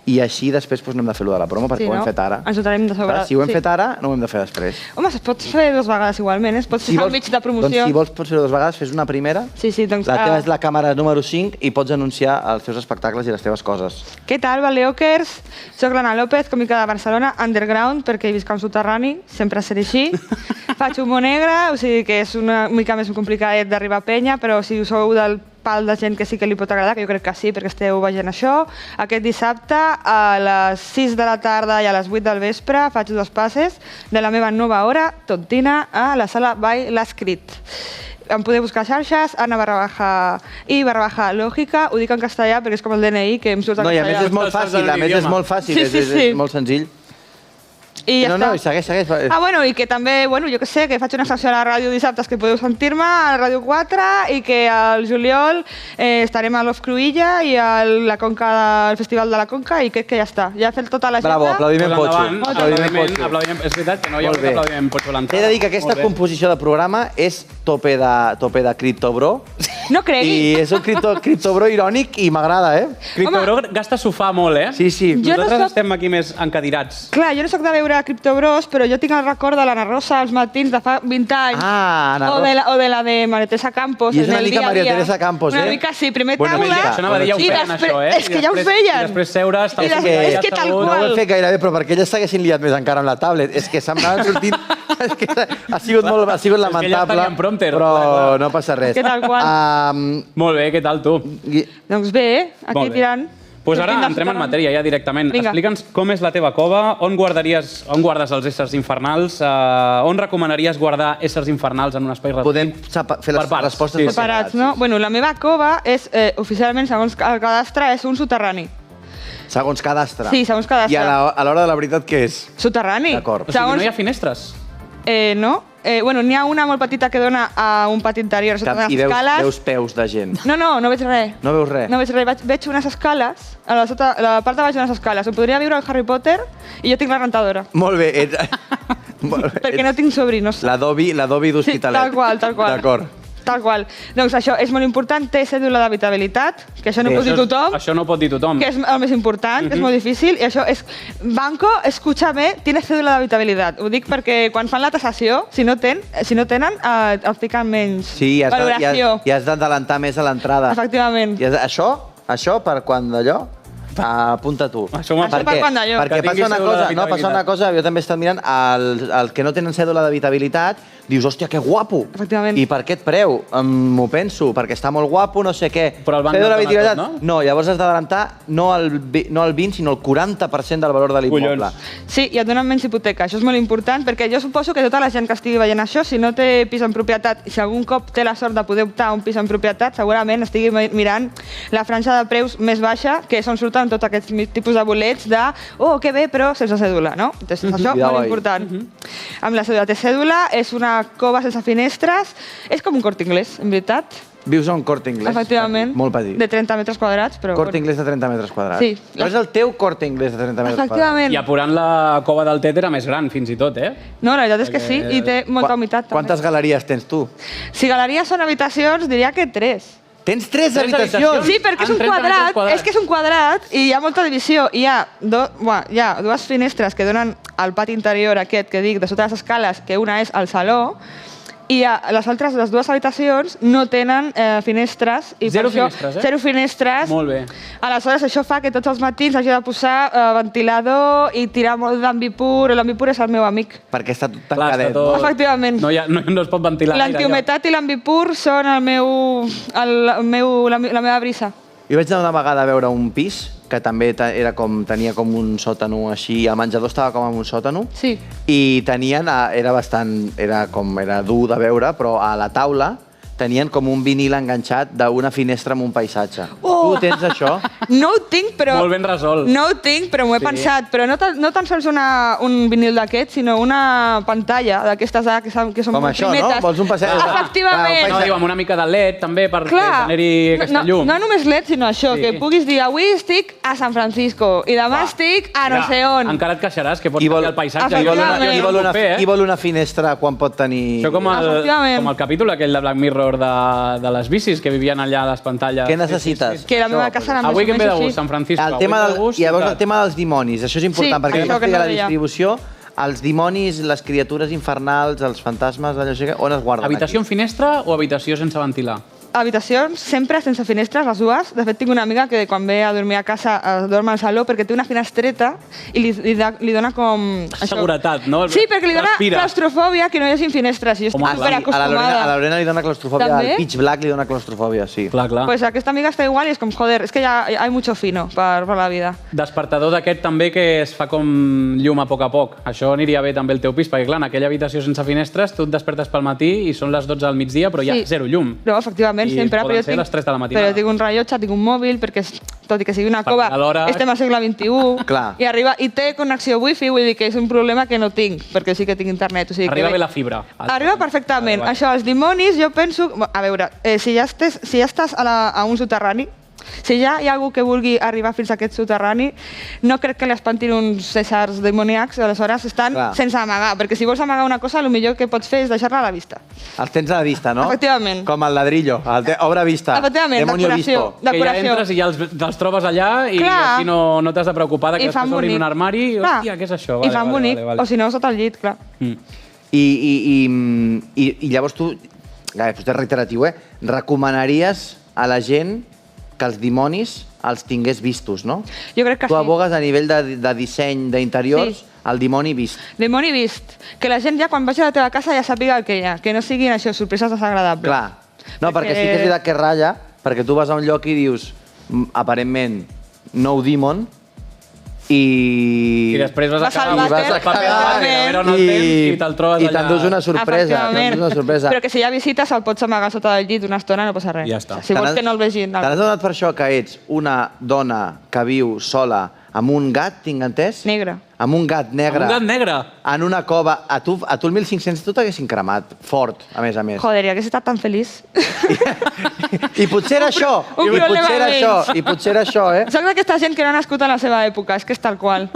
i així després no hem de fer lo de la promo, perquè ho hem fet ara. Ens ho tenim de sobre. Si ho hem fet ara, no ho hem de fer després. Home, es pot fer 2 vegades igualment, es pot fer al mig de promoció. Doncs si vols pots fer-ho 2 vegades, fes una primera. Sí, doncs... La teva és la càmera número 5 i pots anunciar els teus espectacles i les teves coses. Què tal, Baleokers? Soc l'Anna López, còmica de Barcelona, underground, perquè he viscut un soterrani, sempre seré així. Faig humor negre, o sigui que és una mica més complicat d'arribar a penya, però si sou del pal de gent que sí que li pot agradar, que jo crec que sí, perquè esteu veient això. Aquest dissabte, a les 6 de la tarda i a les 8 del vespre, faig 2 passes de la meva nova hora, tontina, a la sala by l'Escrit. Em podeu buscar xarxes, Ana_i_lògica, ho dic en castellà perquè és com el DNI, que em surt en No, i a castellà. més és molt fàcil, és molt senzill. I ja No, està. segueix. Bueno, i que també, jo què sé, que faig una secció a la ràdio dissabtes que podeu sentir-me, a la Ràdio 4, i que al juliol estarem a l'Off Cruïlla i al Festival de la Conca, i crec que ja està. Ja he fet tota l'agenda. Bravo, aplaudiment Pues potxo. endavant, aplaudiment. És veritat que no hi ha Molt hagut bé. aplaudiment potxo a l'entrada. He de dir que aquesta composició de programa és tope de criptobro. No cregui. I és un criptobro irònic i m'agrada, eh? Criptobro gasta sofà molt, eh? Sí. Jo no Nosaltres soc- estem aquí més encadirats. Clar, jo no sóc de veure Criptobros, però jo tinc el record de l'Anna Rosa als matins de fa 20 anys. Ah, Anna o de la de Maria Teresa Campos. I és en una el mica dia a Maria dia. Teresa Campos, Una eh? mica sí, primer Bona taula. mica. Això anava a dir, ja ho i feien, després- això, eh? És que ja ho feien. I després seure, estar I després- és que tal No ho qual. he fet gairebé, però perquè elles s'haguessin liat més encara amb la tablet. És que se'm anaven sortint... És que ha sigut lamentable, tenien prompter, però no passa res. Que tal qual. Molt bé, què tal tu? Doncs bé, aquí Molt bé. tirant. Pues ara Sortint del entrem en soterrani. matèria ja directament. Vinga. Explica'ns com és la teva cova, on guardes els éssers infernals, on recomanaries guardar éssers infernals en un espai reduït? Podem fer les Per parts, respostes sí. per Separats, no? Bueno, la meva cova és, oficialment, segons el cadastre, és un soterrani. Segons cadastre. Sí, segons cadastre. I a l'hora de la veritat, què és? Soterrani. D'acord. O sigui, no hi ha finestres? No. Bueno, n'hi ha una molt petita que dona a un pati interior sota unes I escales. veus peus de gent. No veig res. No veus res? No veig res. Veig unes escales, a la part de baix d'unes escales, on podria viure el Harry Potter i jo tinc la rentadora. Molt bé. Molt bé. Perquè no tinc sobrinos. L'adobi d'Hospitalet. Sí, tal qual. D'acord. Tal qual. Doncs això és molt important, té cèdula d'habitabilitat, que això no pot dir tothom, Això no pot dir tothom. que és el més important, que és molt difícil, i això és... Banco, escúchame, tiene cèdula d'habitabilitat. Ho dic perquè quan fan la tasació, si no tenen, els fiquen menys Sí, valoració. i has d'adelantar més a l'entrada. Efectivament. Això per quan d'allò, apunta tu. Això m'ha- Això per quan d'allò. Perquè Que passa tingui una cèdula cosa, passa una cosa, jo també he estat mirant, el que no tenen cèdula d'habitabilitat, dius, hòstia, que guapo. Efectivament. I per aquest preu? M'ho penso, perquè està molt guapo, no sé què. Però el banc Cèdula no et dona d'habitabilitat, tot, no, llavors has d'adelantar no el 20, sinó el 40% del valor de l'immoble. Collons. Sí, i et donen menys hipoteca. Això és molt important, perquè jo suposo que tota la gent que estigui veient això, si no té pis en propietat i si algun cop té la sort de poder optar a un pis en propietat, segurament estigui mirant la franja de preus més baixa, que és on surten tots aquests tipus de bolets de oh, que bé, però sense cèdula, no? Doncs això, Cuidao molt ahí. important. Amb la cèdula té cèdula, és una cova sense finestres, és com un Corte Inglés, en veritat. Vius a un Corte Inglés. Efectivament. Molt petit. De 30 metres quadrats, però... Corte Inglés de 30 metres quadrats. Sí. Però és el teu Corte Inglés de 30 metres quadrats. Efectivament. I apurant la cova del Tet era més gran, fins i tot, eh? No, la veritat és que sí, i té molta humitat. també. Quantes galeries tens tu? Si galeries són habitacions, diria que 3. Tens 3 habitacions? habitacions? Sí, perquè és En un 30 metres quadrat, quadrats. és que és un quadrat i hi ha molta divisió. Hi ha, dues finestres que donen al pati interior aquest que dic, de sota les escales, que una és al saló, i les dues habitacions no tenen finestres. I Zero per això, finestres, eh? Zero finestres. Molt bé. Aleshores, això fa que tots els matins hagi de posar ventilador i tirar molt d'ambipur. L'ambipur és el meu amic. Perquè està tot Clar, tancadet. està tot... Efectivament. No es pot ventilar gaire. L'antihumetat i l'ambipur són la meva brisa. Jo vaig anar una vegada a veure un pis que també tenia com un sòtano així, el menjador estava com en un sòtano, Sí. i tenien, era dur de veure, però a la taula tenien com un vinil enganxat d'una finestra amb un paisatge. Oh! Tu tens això? No ho tinc, però... Molt ben resolt. No ho tinc, però m'ho he pensat. Però no tan sols un vinil d'aquest, sinó una pantalla d'aquestes que són Com molt això, no? primetes. Vols un passeig? Efectivament. No, diu, amb una mica de LED, també, per tenir-hi aquesta llum. No només LED, sinó això, Sí. que puguis dir avui estic a San Francisco i demà estic a no sé on. Encara et queixaràs, que pots I vol- canviar el paisatge. Efectivament. Qui vol una finestra quan pot tenir... Això com Efectivament. el capítol aquell de Black Mirror de les bicis que vivien allà a les pantalles. Què necessites? Que la meva casa era més Avui o que em ve menys de així. gust, San Francisco. I llavors el tema dels dimonis, això és important, Sí, perquè això vam que explicar no la deia. distribució, els dimonis, les criatures infernals, els fantasmes, allò així, on es guarden? Habitació amb finestra o habitació sense ventilar? Habitacions sempre sense finestres, les dues. De fet, tinc una amiga que quan ve a dormir a casa dorm al saló perquè té una finestreta i li dona com... Seguretat, no? Sí, perquè li dona Respira. claustrofòbia que no hi hagi finestres. I jo estic Home, super A la acostumada. Lorena li dona claustrofòbia, També? al pitch black li dona claustrofòbia, sí. Clar, clar. Pues aquesta amiga està igual i és com, joder, és que ja hay mucho fino per la vida. Despertador d'aquest també que es fa com llum a poc. Això aniria bé també el teu pis, perquè clar, en aquella habitació sense finestres tu et despertes pel matí i són les 12 del migdia, però hi ha Sí. zero llum. No, efectivament, I sempre. poden ser les 3 de la matinada. Però tinc un rellotge, tinc un mòbil, perquè tot i que sigui una Per cova, mirar l'hora. estem al segle XXI, Clar. i té connexió wifi, vull dir que és un problema que no tinc, perquè sí que tinc internet. O sigui Arriba que bé la fibra. Arriba perfectament. Vale. Això, els dimonis, jo penso... A veure, si ja estàs a un soterrani, si ja hi ha algú que vulgui arribar fins a aquest soterrani, no crec que li espantin uns éssers demoníacs, aleshores estan Clar. sense amagar, perquè si vols amagar una cosa, el millor que pots fer és deixar-la a la vista. Els tens a la vista, no? Efectivament. Com el ladrillo, obra vista. Efectivament, Demonio decoració. visto. Que ja entres i ja els trobes allà i Clar. així no t'has de preocupar de que I fan després obrin bonic. un armari i, Clar. hòstia, què és això? I fan bonic, o si no, sota el llit, clar. I llavors tu, potser reiteratiu, recomanaries a la gent que els dimonis els tingués vistos, no? Jo crec que Tu sí. abogues a nivell de disseny d'interiors, Sí. el dimoni vist. Dimoni vist. Que la gent ja, quan vagi a la teva casa, ja sàpiga el que hi ha. Que no siguin això, sorpreses desagradables. Clar. No, perquè sí que és veritat que ratlla, perquè tu vas a un lloc i dius, aparentment, no demon, i... I després vas a Vas al acabar vàter, buscant paper a veure on el tens i te'l trobes i allà. t'endús una sorpresa. Efectivament. T'endús una sorpresa. Però que si hi ha visites el pots amagar sota del llit una estona, no passa res. Ja està. Si vols que no el vegin. Te n'has adonat per això que ets una dona que viu sola amb un gat, tinc entès? Negre. Amb un gat negre. Un gat negre. En una cova. A tu el 1.500 tu t'haguessin cremat. Fort, a més a més. Joder, i hagués estat tan feliç. I potser era això. Un I problema potser era menys. això. I potser era això, eh? Soc d'aquesta gent que no ha nascut en la seva època, és que és tal qual.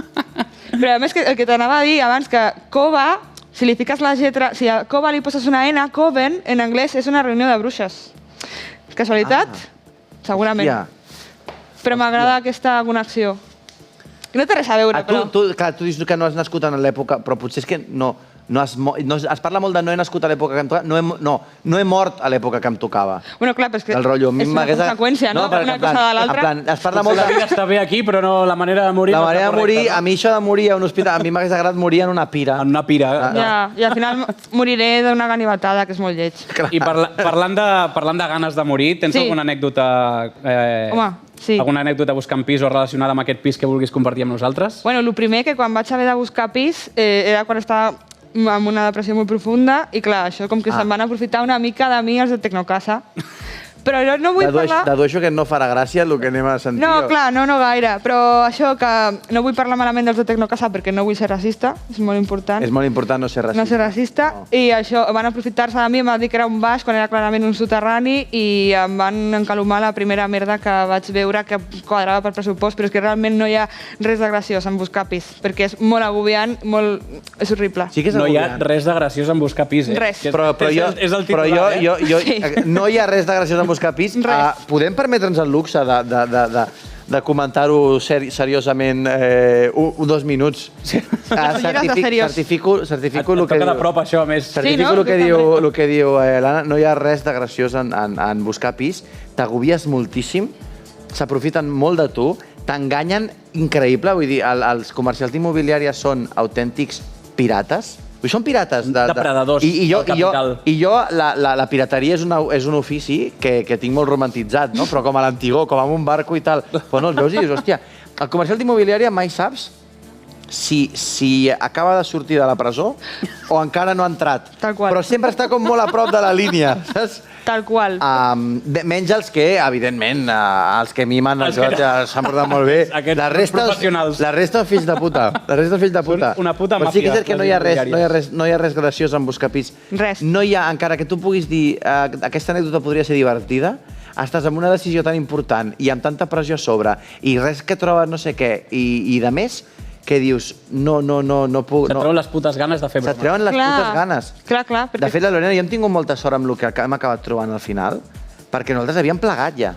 Però a més, el que t'anava a dir abans, que cova, si li fiques la lletra... Si a cova li poses una N, coven, en anglès, és una reunió de bruixes. Casualitat? Segurament. Ja. Però m'agrada aquesta connexió. Que no té res a veure, però... Clar, tu dius que no has nascut en l'època, però potser és que es parla molt de no he nascut a l'època que em tocava. No he mort a l'època que em tocava. Bueno, clar, però és que El rotllo. a mi és una m'hagués- conseqüència, no? perquè Una en plan- cosa de l'altra. en plan, es parla molt La vida de... està bé aquí, però no, la manera de morir La no manera està de morir, correcta, a mi això de morir a un hospital, a mi m'hagués agradat morir en una pira. En una pira. Ja, i al final moriré d'una ganivetada, que és molt lleig. I parlant de ganes de morir, tens Sí. alguna anècdota... Home, sí. Alguna anècdota buscant pis o relacionada amb aquest pis que vulguis compartir amb nosaltres? Bueno, el primer que quan vaig haver de buscar pis era quan estava amb una depressió molt profunda i clar, això com que se'n van aprofitar una mica de mi els de Tecnocasa. Però jo no vull parlar... Dedueixo que no farà gràcia el que anem a sentir. No, clar, no gaire. Però això que no vull parlar malament dels de Tecnocasa perquè no vull ser racista, és molt important. És molt important no ser racista. No ser racista. No. I això, van aprofitar-se de mi, em van dir que era un baix quan era clarament un soterrani i em van encalumar la primera merda que vaig veure que quadrava per pressupost, però és que realment no hi ha res de graciós en buscar pis, perquè és molt agobiant, és horrible. Sí que és No hi ha agobiant. res de graciós en buscar pis, eh? Res. Que Però jo, és el però titular, jo eh? Sí. no hi ha res de graciós en buscar pis. Res. Podem permetre'ns el luxe de comentar-ho seriosament 2 minuts. Certifico el que toca de diu. prop, això, a més. Certifico el que diu l'Anna. No hi ha res de graciós en buscar pis. T'agobies moltíssim, s'aprofiten molt de tu, t'enganyen increïble. Vull dir, els comercials d'immobiliària són autèntics pirates. Són pirates. Depredadors del capital. I jo, la pirateria és un ofici que tinc molt romantitzat, no? Però com a l'antigó, com amb un barco i tal. Però no, els veus i dius, hòstia, el comercial d'immobiliària mai saps si acaba de sortir de la presó o encara no ha entrat. Tal qual. Però sempre està com molt a prop de la línia, saps? Tal qual. Menys els que, evidentment, els que mimen, això ja s'han portat molt bé. Aquests professionals. La resta de fills de puta. La resta de fills de puta. Són una puta Però sí que és màfia, cert que no hi ha res graciós en buscar pis. Res. No hi ha, encara que tu puguis dir aquesta anècdota podria ser divertida, estàs en una decisió tan important i amb tanta pressió a sobre i res que trobes no sé què i de més, que dius, no puc... Se't treuen les putes ganes de fer broma. Se't treuen les putes ganes. Clar. De fet, la Lorena, jo hem tingut molta sort amb el que hem acabat trobant al final, perquè nosaltres havíem plegat ja.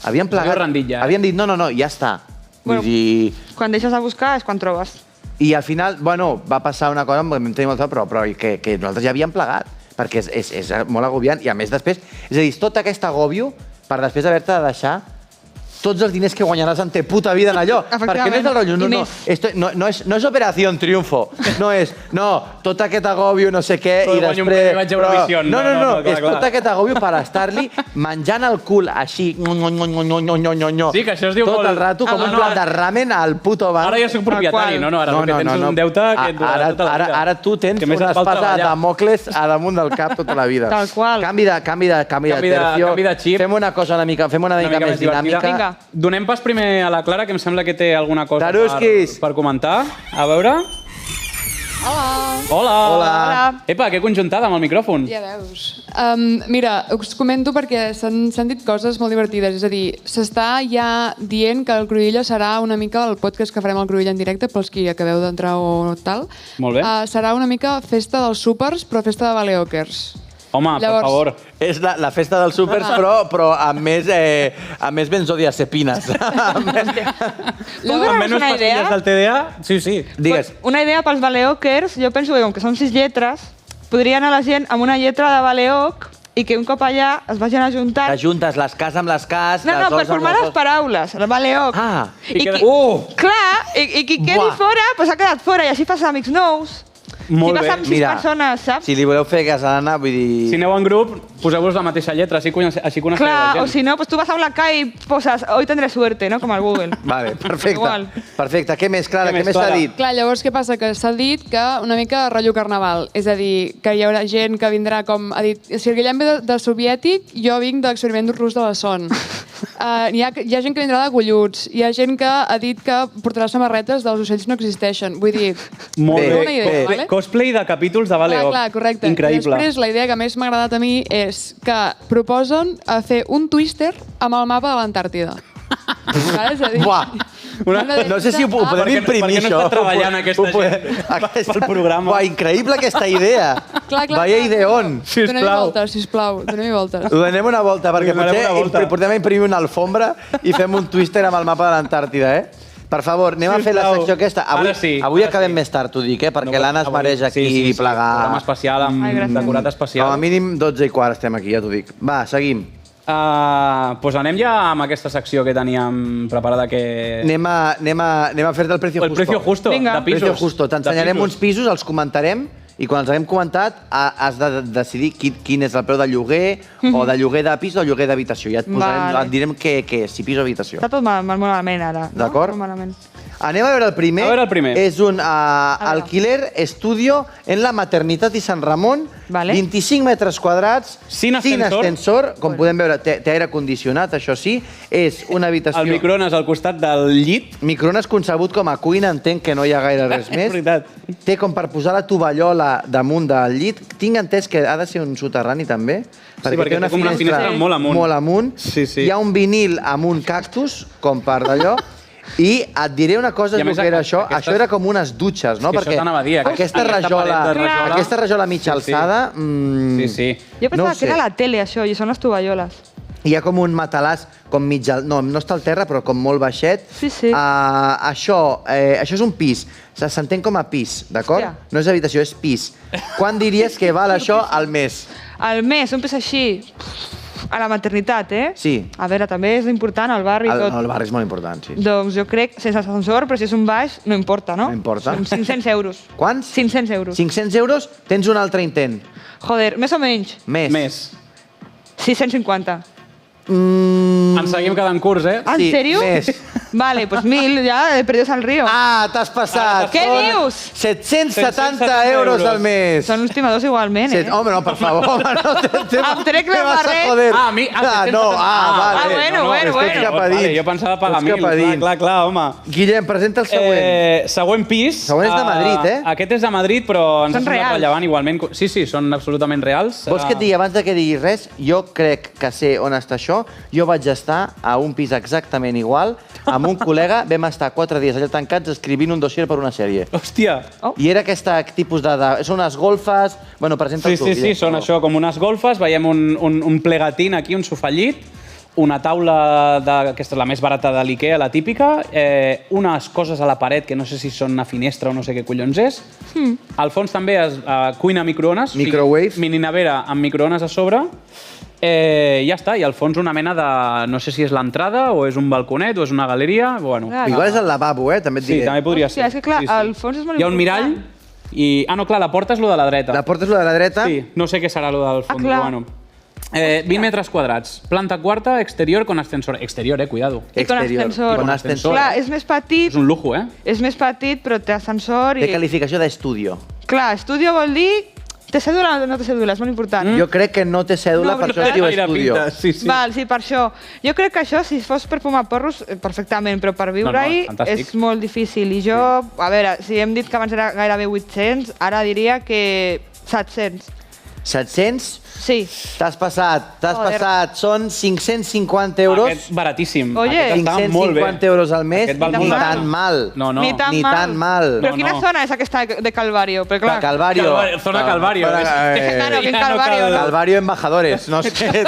Havíem plegat. Rendit ja. Havíem dit, no, ja està. Vull dir... Quan deixes de buscar és quan trobes. I al final, bueno, va passar una cosa, vam tenir molta però que nosaltres ja havíem plegat, perquè és molt agobiant, i a més després, és a dir, tot aquest agòbio per després haver-te de deixar tots els diners que guanyaràs en te puta vida en allò. Perquè no és el rotllo, no és Operació Triunfo, no, tot aquest agòbio, no sé què, i després... No, és tot aquest agòbio per estar-li menjant el cul així, Sí, que això es diu tot el rato, com un plat de ramen al puto banc. Ara ja soc propietari, no, ara el que tens és un deute que et durarà tota la vida. Ara tu tens una espasa de Damocles a damunt del cap tota la vida. Tal qual. Canvi de tercio. Canvi de xip. Fem una cosa una mica més dinàmica. Vinga. Donem pas primer a la Clara, que em sembla que té alguna cosa Taruskis. per comentar. A veure... Hola! Epa, que conjuntada amb el micròfon. Ja veus. Mira, us comento perquè s'han dit coses molt divertides. És a dir, s'està ja dient que el Cruïlla serà una mica el podcast que farem al Cruïlla en directe, pels qui acabeu d'entrar o tal. Molt bé. Serà una mica festa dels súpers, però festa de Baleokers. Home, per favor. És la festa dels súpers, però amb més benzodiazepines. Amb menys pastilles del TDA? Sí. Digues. Una idea pels Baleokers, jo penso que com que són 6 lletres, podria anar la gent amb una lletra de Baleoc i que un cop allà es vagin ajuntant... T'ajuntes les cas amb les cas... No, per formar les paraules, el Baleoc. Clar, i qui quedi fora, doncs ha quedat fora, i així fas amics nous. Molt bé. Si vas amb 6 persones, saps? Si li voleu fer cas a l'Anna, vull dir... Si aneu en grup, poseu-vos la mateixa lletra, així coneixeu la gent. Clar, o si no, tu vas a una K i poses hoy tendré suerte, no? Com al Google. Vale, perfecte. Què més, Clara? Què més s'ha dit? Clar, llavors què passa? Que s'ha dit que una mica rotllo carnaval. És a dir, que hi haurà gent que vindrà com... Ha dit, si el Guillem ve de soviètic, jo vinc de l'experiment rus de la son. Hi ha gent que vindrà de golluts. Hi ha gent que ha dit que portarà samarretes dels ocells no existeixen. Vull dir... Molt bé. Una idea, vale? Cosplay de capítols de Baleoc. Clar, correcte. Increïble. I després la idea que més m'ha agradat a mi és que proposen fer un twister amb el mapa de l'Antàrtida. Buah! No sé si ho podem imprimir, això. Per què no està treballant aquesta gent pel programa? Buah, increïble aquesta idea. Vaya ideón. Sisplau, donem-hi voltes. Donem una volta, perquè potser portem a imprimir una alfombra i fem un twister amb el mapa de l'Antàrtida, Per favor, anem a fer la secció aquesta. Avui acabem més tard, t'ho dic, perquè l'Anna es mereix aquí plegar... Programa especial, amb decorat especial. Com a mínim 12:15 estem aquí, ja t'ho dic. Va, seguim. Doncs anem ja amb aquesta secció que teníem preparada que... Anem a fer-te el precio justo. El precio justo, de pisos. Precio justo. T'ensenyarem uns pisos, els comentarem, i quan els haguem comentat has de decidir quin és el preu del lloguer, o de lloguer de pis o de lloguer d'habitació. Ja et direm què és, si pis o habitació. Està tot malament ara. D'acord? Anem a veure el primer. A veure el primer. És un alquiler estudio en la Maternitat i Sant Ramon, 25 metres quadrats, sin ascensor, com podem veure, té aire condicionat, això sí, és una habitació... El microones al costat del llit. Microones concebut com a cuina, entenc que no hi ha gaire res més. Veritat. Té com per posar la tovallola damunt del llit. Tinc entès que ha de ser un soterrani, també. Perquè té com una finestra molt amunt. Molt amunt. Hi ha un vinil amb un cactus, com per d'allò. I et diré una cosa, el que era això. Això era com unes dutxes, no? Perquè aquesta rajola mitja alçada... Sí. Jo pensava que era la tele, això, i són les tovalloles. hi ha com un matalàs com mig... No està al terra, però com molt baixet. Sí, sí. Això és un pis. S'entén com a pis, d'acord? Hòstia. No és habitació, és pis. Quan diries que val això al mes? Al mes, un pis així, a la maternitat, Sí. A veure, també és important, el barri i tot. El barri és molt important, sí. Doncs jo crec, sense ascensor, però si és un baix, no importa, no? No importa. Són 500 euros. Quants? 500 euros. 500 euros? Tens un altre intent. Joder, més o menys. Més. 650. Ens seguim quedant curts, eh? En Sí, sèrio? més. Vale, pues 1.000 ja, de perdidos al río. T'has passat! Què dius? 770 euros al mes! Són uns timadors igualment, Home, no, per favor, home, no. Em trec el barret. Ah, a mi... No, vale. bueno. Estàs cap a dins. Vale, jo pensava pagar Estàs 1.000. cap a dins. Clar, home. Guillem, presenta el següent. Següent pis. Següent és de Madrid, eh? Aquest és de Madrid, però ens Són ha semblat reals. rellevant igualment. Sí, són absolutament reals. Vols que et digui, abans de que diguis res, jo crec que sé on està això. Jo vaig estar a un pis exactament igual, amb un col·lega, vam estar 4 dies allà tancats escrivint un dossier per una sèrie. Hòstia. I era aquest tipus de... Són unes golfes... Bueno, presenta-ho tu. Sí, són això, com unes golfes. Veiem un plegatín aquí, un sofallit, una taula, aquesta és la més barata de l'Ikea, la típica, unes coses a la paret que no sé si són una finestra o no sé què collons és. Al fons també és cuina microones. Microwave. Mini nevera amb microones a sobre. Ja està, i al fons una mena de... No sé si és l'entrada, o és un balconet, o és una galeria... Bueno, Igual és el lavabo, també et sí, diré. també podria ser. Hòstia, és que clar, al fons és molt Hi ha un mirall i... Ah, no, clar, la porta és lo de la dreta. La porta és la de la dreta? Sí, no sé què serà lo del fons, clar. però bueno. 20 metres quadrats. Planta quarta, exterior con ascensor. Exterior, cuidado. I con Exterior. ascensor. Con ascensor. Clar, és més petit, És un lujo, és més petit, però té ascensor Té i... qualificació d'estudio. Clar, estudio vol dir... Té cèdula o no té cèdula? És molt important. Jo crec que no té cèdula, No, per però això es diu Gaire estudio. pinta, sí, sí. Val, sí, per això. Jo crec que això, si fos per fumar porros, perfectament, però per viure-hi fantàstic. és molt difícil. I jo, a veure, si hem dit que abans era gairebé 800, ara diria que 700. 700? Sí. T'has passat. Joder. Són 550 euros. Aquest baratíssim. Oye. Aquest està molt bé. 550 euros al mes, Aquest val ni molt la tan pena. mal. No, no. Ni tan mal. Però No, quina no. zona és aquesta de Calvario? Perquè clar... Calvario. Zona Calvario. Claro, que en Calvario, no. Calvario Embajadores. No sé,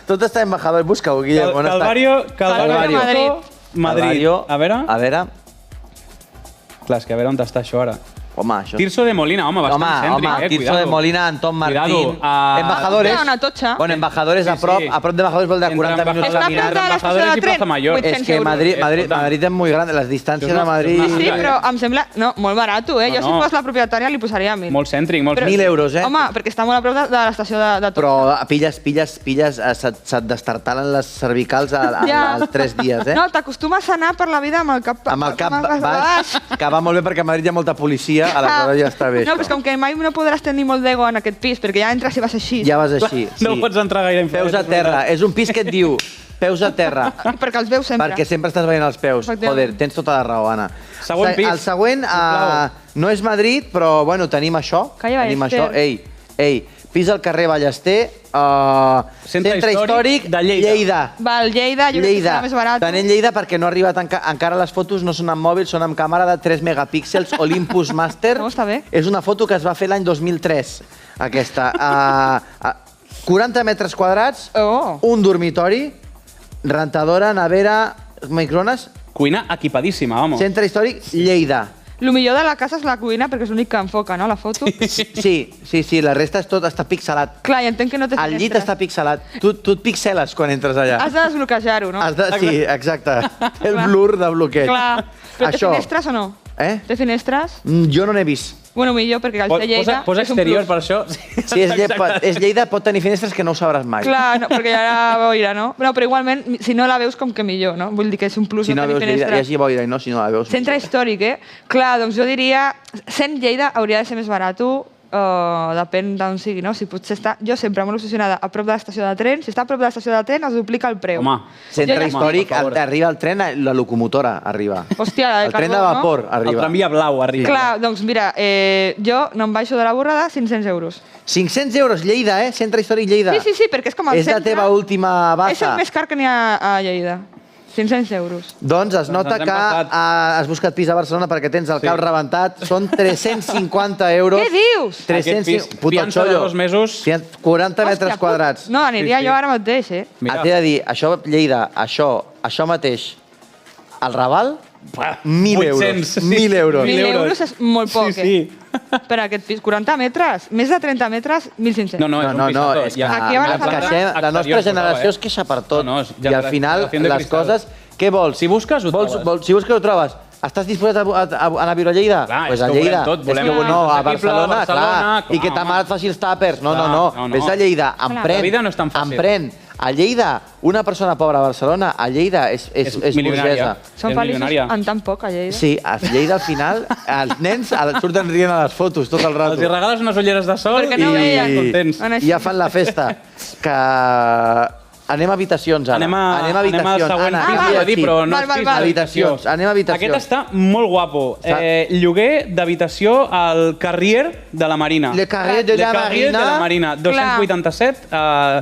tot està Embajadores. Busca-ho, Guillem. on està? Calvario, Madrid. Madrid. Calvario. A veure. A veure. Clar, és que a veure on està això ara. Home, això... Tirso de Molina, home, bastant cèntric, Tirso cuidado. de Molina, Antón Martín... Cuidado, Embajadores... Hi ha una totxa. Bueno, Embajadores a prop, sí. a prop d'Embajadores vol de 40 minuts Està a prop caminant. de l'estació Embajadores de i Plaza tren. Mayor. 800 És que euros. Madrid és molt gran, les distàncies És una- a Madrid... és una- Sí, però em sembla... No, molt barat, Jo No, si no. fos la propietària li posaria 1.000. Molt cèntric, molt 1.000 euros, Home, perquè està molt a prop de l'estació de Però Totxa. pilles, se't destartalen les cervicals als 3 dies, No, t'acostumes a anar per la vida amb el cap... Amb el cap baix. baix, que va molt bé perquè a Madrid hi ha molta policia, aleshores ja està bé. No, però és això. com que mai no podràs tenir molt d'ego en aquest pis, perquè ja entres i vas així. Ja vas així, sí. No pots entrar gaire en Peus a terra. És un pis que et diu peus a terra, Perquè els veus sempre. perquè sempre estàs veient els peus. Efectivament. Joder, tens tota la raó, Anna. Següent pis, El següent sisplau. no és Madrid, però bueno, tenim això. Calla Tenim Ballester. això. Ei, pis al carrer Ballester, Centre històric de Lleida. Val, Lleida, jo crec que Lleida. serà més barat. Tenim Lleida perquè no ha arribat encara les fotos, no són amb mòbil, són amb càmera de 3 megapíxels Olympus Master. No, està bé. És una foto que es va fer l'any 2003, aquesta. 40 metres quadrats, Oh. un dormitori, rentadora, nevera, microones, Cuina equipadíssima, vamos. centre històric, Lleida. El millor de la casa és la cuina, perquè és l'únic que enfoca, no?, la foto. Sí, la resta és tot, està pixelat. Clar, i entenc que no té El llit finestres. està pixelat. Tu et pixeles quan entres allà. Has de desbloquejar-ho, no? Sí, exacte. El blur de bloqueig. Clar. Però té Això. finestres o no? Té finestres? Jo no n'he vist. Bueno, millor, perquè al ser Lleida... Posa és un exterior plus. per això. Si és Lleida, pot tenir finestres que no ho sabràs mai. Clar, no, perquè ja la boira, no? No, però igualment, si no la veus, com que millor, no? Vull dir que és un plus Si no tenir veus Lleida, finestres. ja s'hi boira, i no, si no la veus. Centre històric, Clar, doncs jo diria, sent Lleida hauria de ser més barat, depèn d'on sigui, no? Si potser està, jo sempre molt obsessionada a prop de l'estació de tren, si està a prop de l'estació de tren es duplica el preu. Home, Centre Jo ja- històric, per favor. arriba el tren, la locomotora arriba. Hòstia, la de El tren de carbó, vapor no? el arriba. tramvia blau arriba. Clar, doncs mira, jo no em baixo de la borrada, 500 euros. 500 euros, Lleida, Centre històric Lleida. Sí, perquè és com el És la centre. teva última És el bassa. més car que n'hi ha a Lleida. 500 euros. Doncs es nota ens hem que passat. has buscat pis a Barcelona perquè tens el cap rebentat. Són 350 euros. Què dius? Aquest pis, fiança de 2 mesos. 40 metres quadrats. No, aniria jo ara mateix, Mira. T'he de dir, això, Lleida, això mateix, el Raval, 1.000 euros. 800, sí. 1.000 euros. 1.000 euros és molt poc, Sí. Per aquest pis. 40 metres, més de 30 metres, 1.500. No, és un No, pisató. és que Aquí a Barcelona- la nostra generació es queixa per tot. No, és I al final, generació de les cristal. coses... Què vols? Si busques, ho trobes. Si busques, ho trobes. Estàs disposat a anar a viure a Lleida? Clar, Pues és a que ho Lleida. volem tot, volem És que no, a assequible, Barcelona, clar. I que ta home. mare et faci els tàpers. No. No. Vés a Lleida, Clar. emprèn. La vida no és tan fàcil. Emprèn. A Lleida, una persona pobra a Barcelona, a Lleida és milionària. burgesa. Són És feliços milionària. en tan poc, a Lleida. Sí, a Lleida al final, els nens surten rient a les fotos tot el rato. Els hi regales unes ulleres de sol Perquè no veien. contents. I ja fan la festa. Que... Anem a habitacions, ara. Anem al habitacions. següent Anna, pis, anava ho a he dit, però no és Val, pis, val. Habitacions. Anem a habitacions. Aquest està molt guapo. Lloguer d'habitació al Carrier de la Marina. Le Carrier de la Carrier de la Marina. Marina, 287.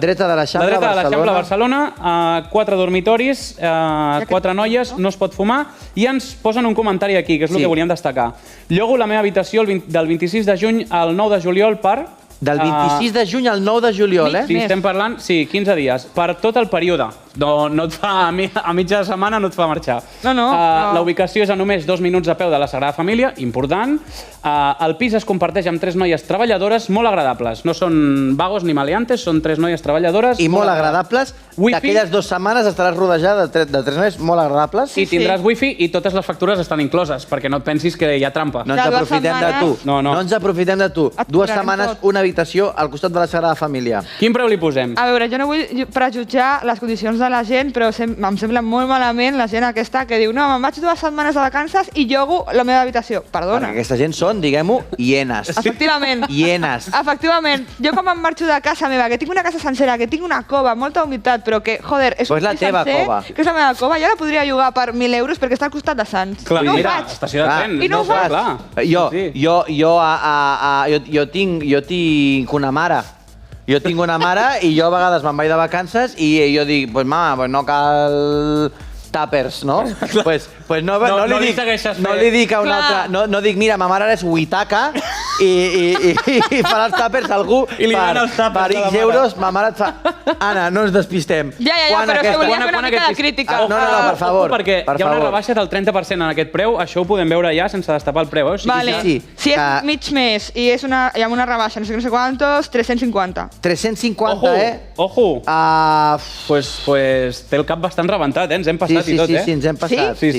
Dreta de l'Eixample, La dreta de l'Eixample, Barcelona. Barcelona. 4 dormitoris, 4 noies, no es pot fumar. I ens posen un comentari aquí, que és el Sí. que volíem destacar. Llogo la meva habitació del 26 de juny al 9 de juliol per... Del 26 de juny al 9 de juliol, eh? Sí, estem parlant, 15 dies, per tot el període. No et fa, a mitja setmana no et fa marxar. No. La ubicació és a només 2 minuts a peu de la Sagrada Família, important. El pis es comparteix amb 3 noies treballadores molt agradables. No són vagos ni maleantes, són 3 noies treballadores. I molt agradables. Wifi. D'aquelles 2 setmanes estaràs rodejada de 3 noies molt agradables. I tindràs wifi i totes les factures estan incloses, perquè no et pensis que hi ha trampa. No ens De 2 aprofitem de tu. setmanes. No. ens aprofitem de tu. Et 2 cobrarem setmanes, tot. una habitació al costat de la Sagrada Família. Quin preu li posem? A veure, jo no vull prejutjar les condicions de la gent, però em sembla molt malament la gent aquesta que diu no, me'n vaig 2 setmanes de vacances i llogo la meva habitació. Perdona. Perquè aquesta gent són, diguem-ho, hienes. Efectivament. Hienes. Efectivament. Jo quan me'n marxo de casa meva, que tinc una casa sencera, que tinc una cova, molta humitat, però que, joder, és Pues la pis teva sencer, cova. que és la meva cova, jo la podria llogar per 1.000 euros perquè està al costat de Sants. Clar, I no ho mira, faig. estació de Clar. tren. I no ho faig. Clar. Jo tinc una mare. Jo tinc una mare i jo a vegades me'n vaig de vacances i jo dic, pues mama, pues no cal tàpers, no? Pues no li segueixes no fent. li dic a una Clar. altra... No dic, mira, ma mare ara és huitaca i farà els tàpers a algú I li donen els tàpers per a la X mare. euros. Ma mare et fa... Anna, no ens despistem. Ja, Quan però aquesta- volia fer una mica de pis- crítica. No, per favor. Perquè per hi ha una favor. rebaixa del 30% en aquest preu, això ho podem veure ja sense destapar el preu. O sigui, Vale. sí, Si és que- mig mes i és hi ha una rebaixa, no sé quantos, 350. 350, Ojo. Ah, Pues té el cap bastant rebentat, Ens hem passat i tot, sí, ens hem passat. Sí.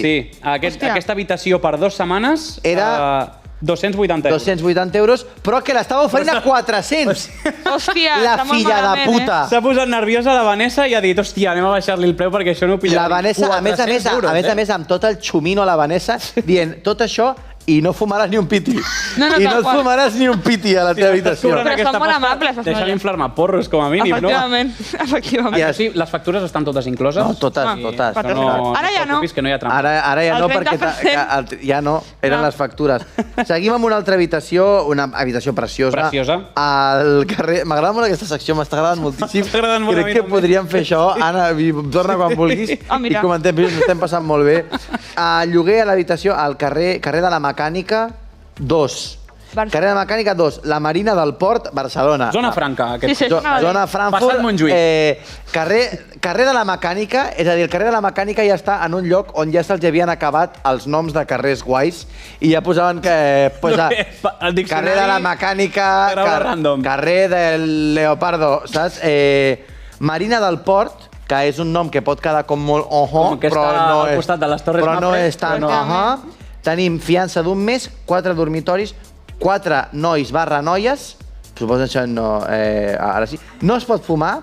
Hòstia. Aquesta habitació per 2 setmanes Era 280 euros. 280 euros, però que l'estava oferint a 400. Hòstia, La està molt filla de malament, puta. S'ha posat nerviosa la Vanessa i ha dit, hòstia, anem a baixar-li el preu perquè això no ho pillarà. La Vanessa, a més, 400 euros, a més, amb tot el xumino a la Vanessa, dient tot això i no fumaràs ni un piti. No, I no tal et qual. fumaràs ni un piti a la teva habitació. Però són molt amables, les Deixa noies. d'inflar-me porros, com a mínim, no? Efectivament, efectivament. Això sí, les factures estan totes incloses. No, totes, Ah, totes. patró. No, Ara ja no. Que no hi ha trampa. Ara ja El no, perquè 30%. ja no, eren No. les factures. Seguim amb una altra habitació, una habitació preciosa. Preciosa. Al carrer... M'agrada molt aquesta secció, m'està agradant moltíssim. M'està agradant molt a mi Crec que també. podríem fer això. Anna, torna quan vulguis Ah, mira. i comentem, ens estem passant molt bé. Lloguer a l'habitació al carrer de la Mecànica 2. Carrer de la Mecànica 2, la Marina del Port, Barcelona. Zona franca, aquest. Sí, anava a dir. Zona Frankfurt. Passat Montjuïc. Carrer de la Mecànica, és a dir, el carrer de la Mecànica ja està en un lloc on ja se'ls havien acabat els noms de carrers guais i ja posaven que... El diccionari carrer de la Mecànica, paraula random. carrer del Leopardo, saps? Marina del Port, que és un nom que pot quedar com molt Com que però està no al és, costat de les Torres però no Mapfre, és tan... però no. Tenim fiança d'un mes, 4 dormitoris, 4 nois / noies, suposo que això no... ara sí. No es pot fumar,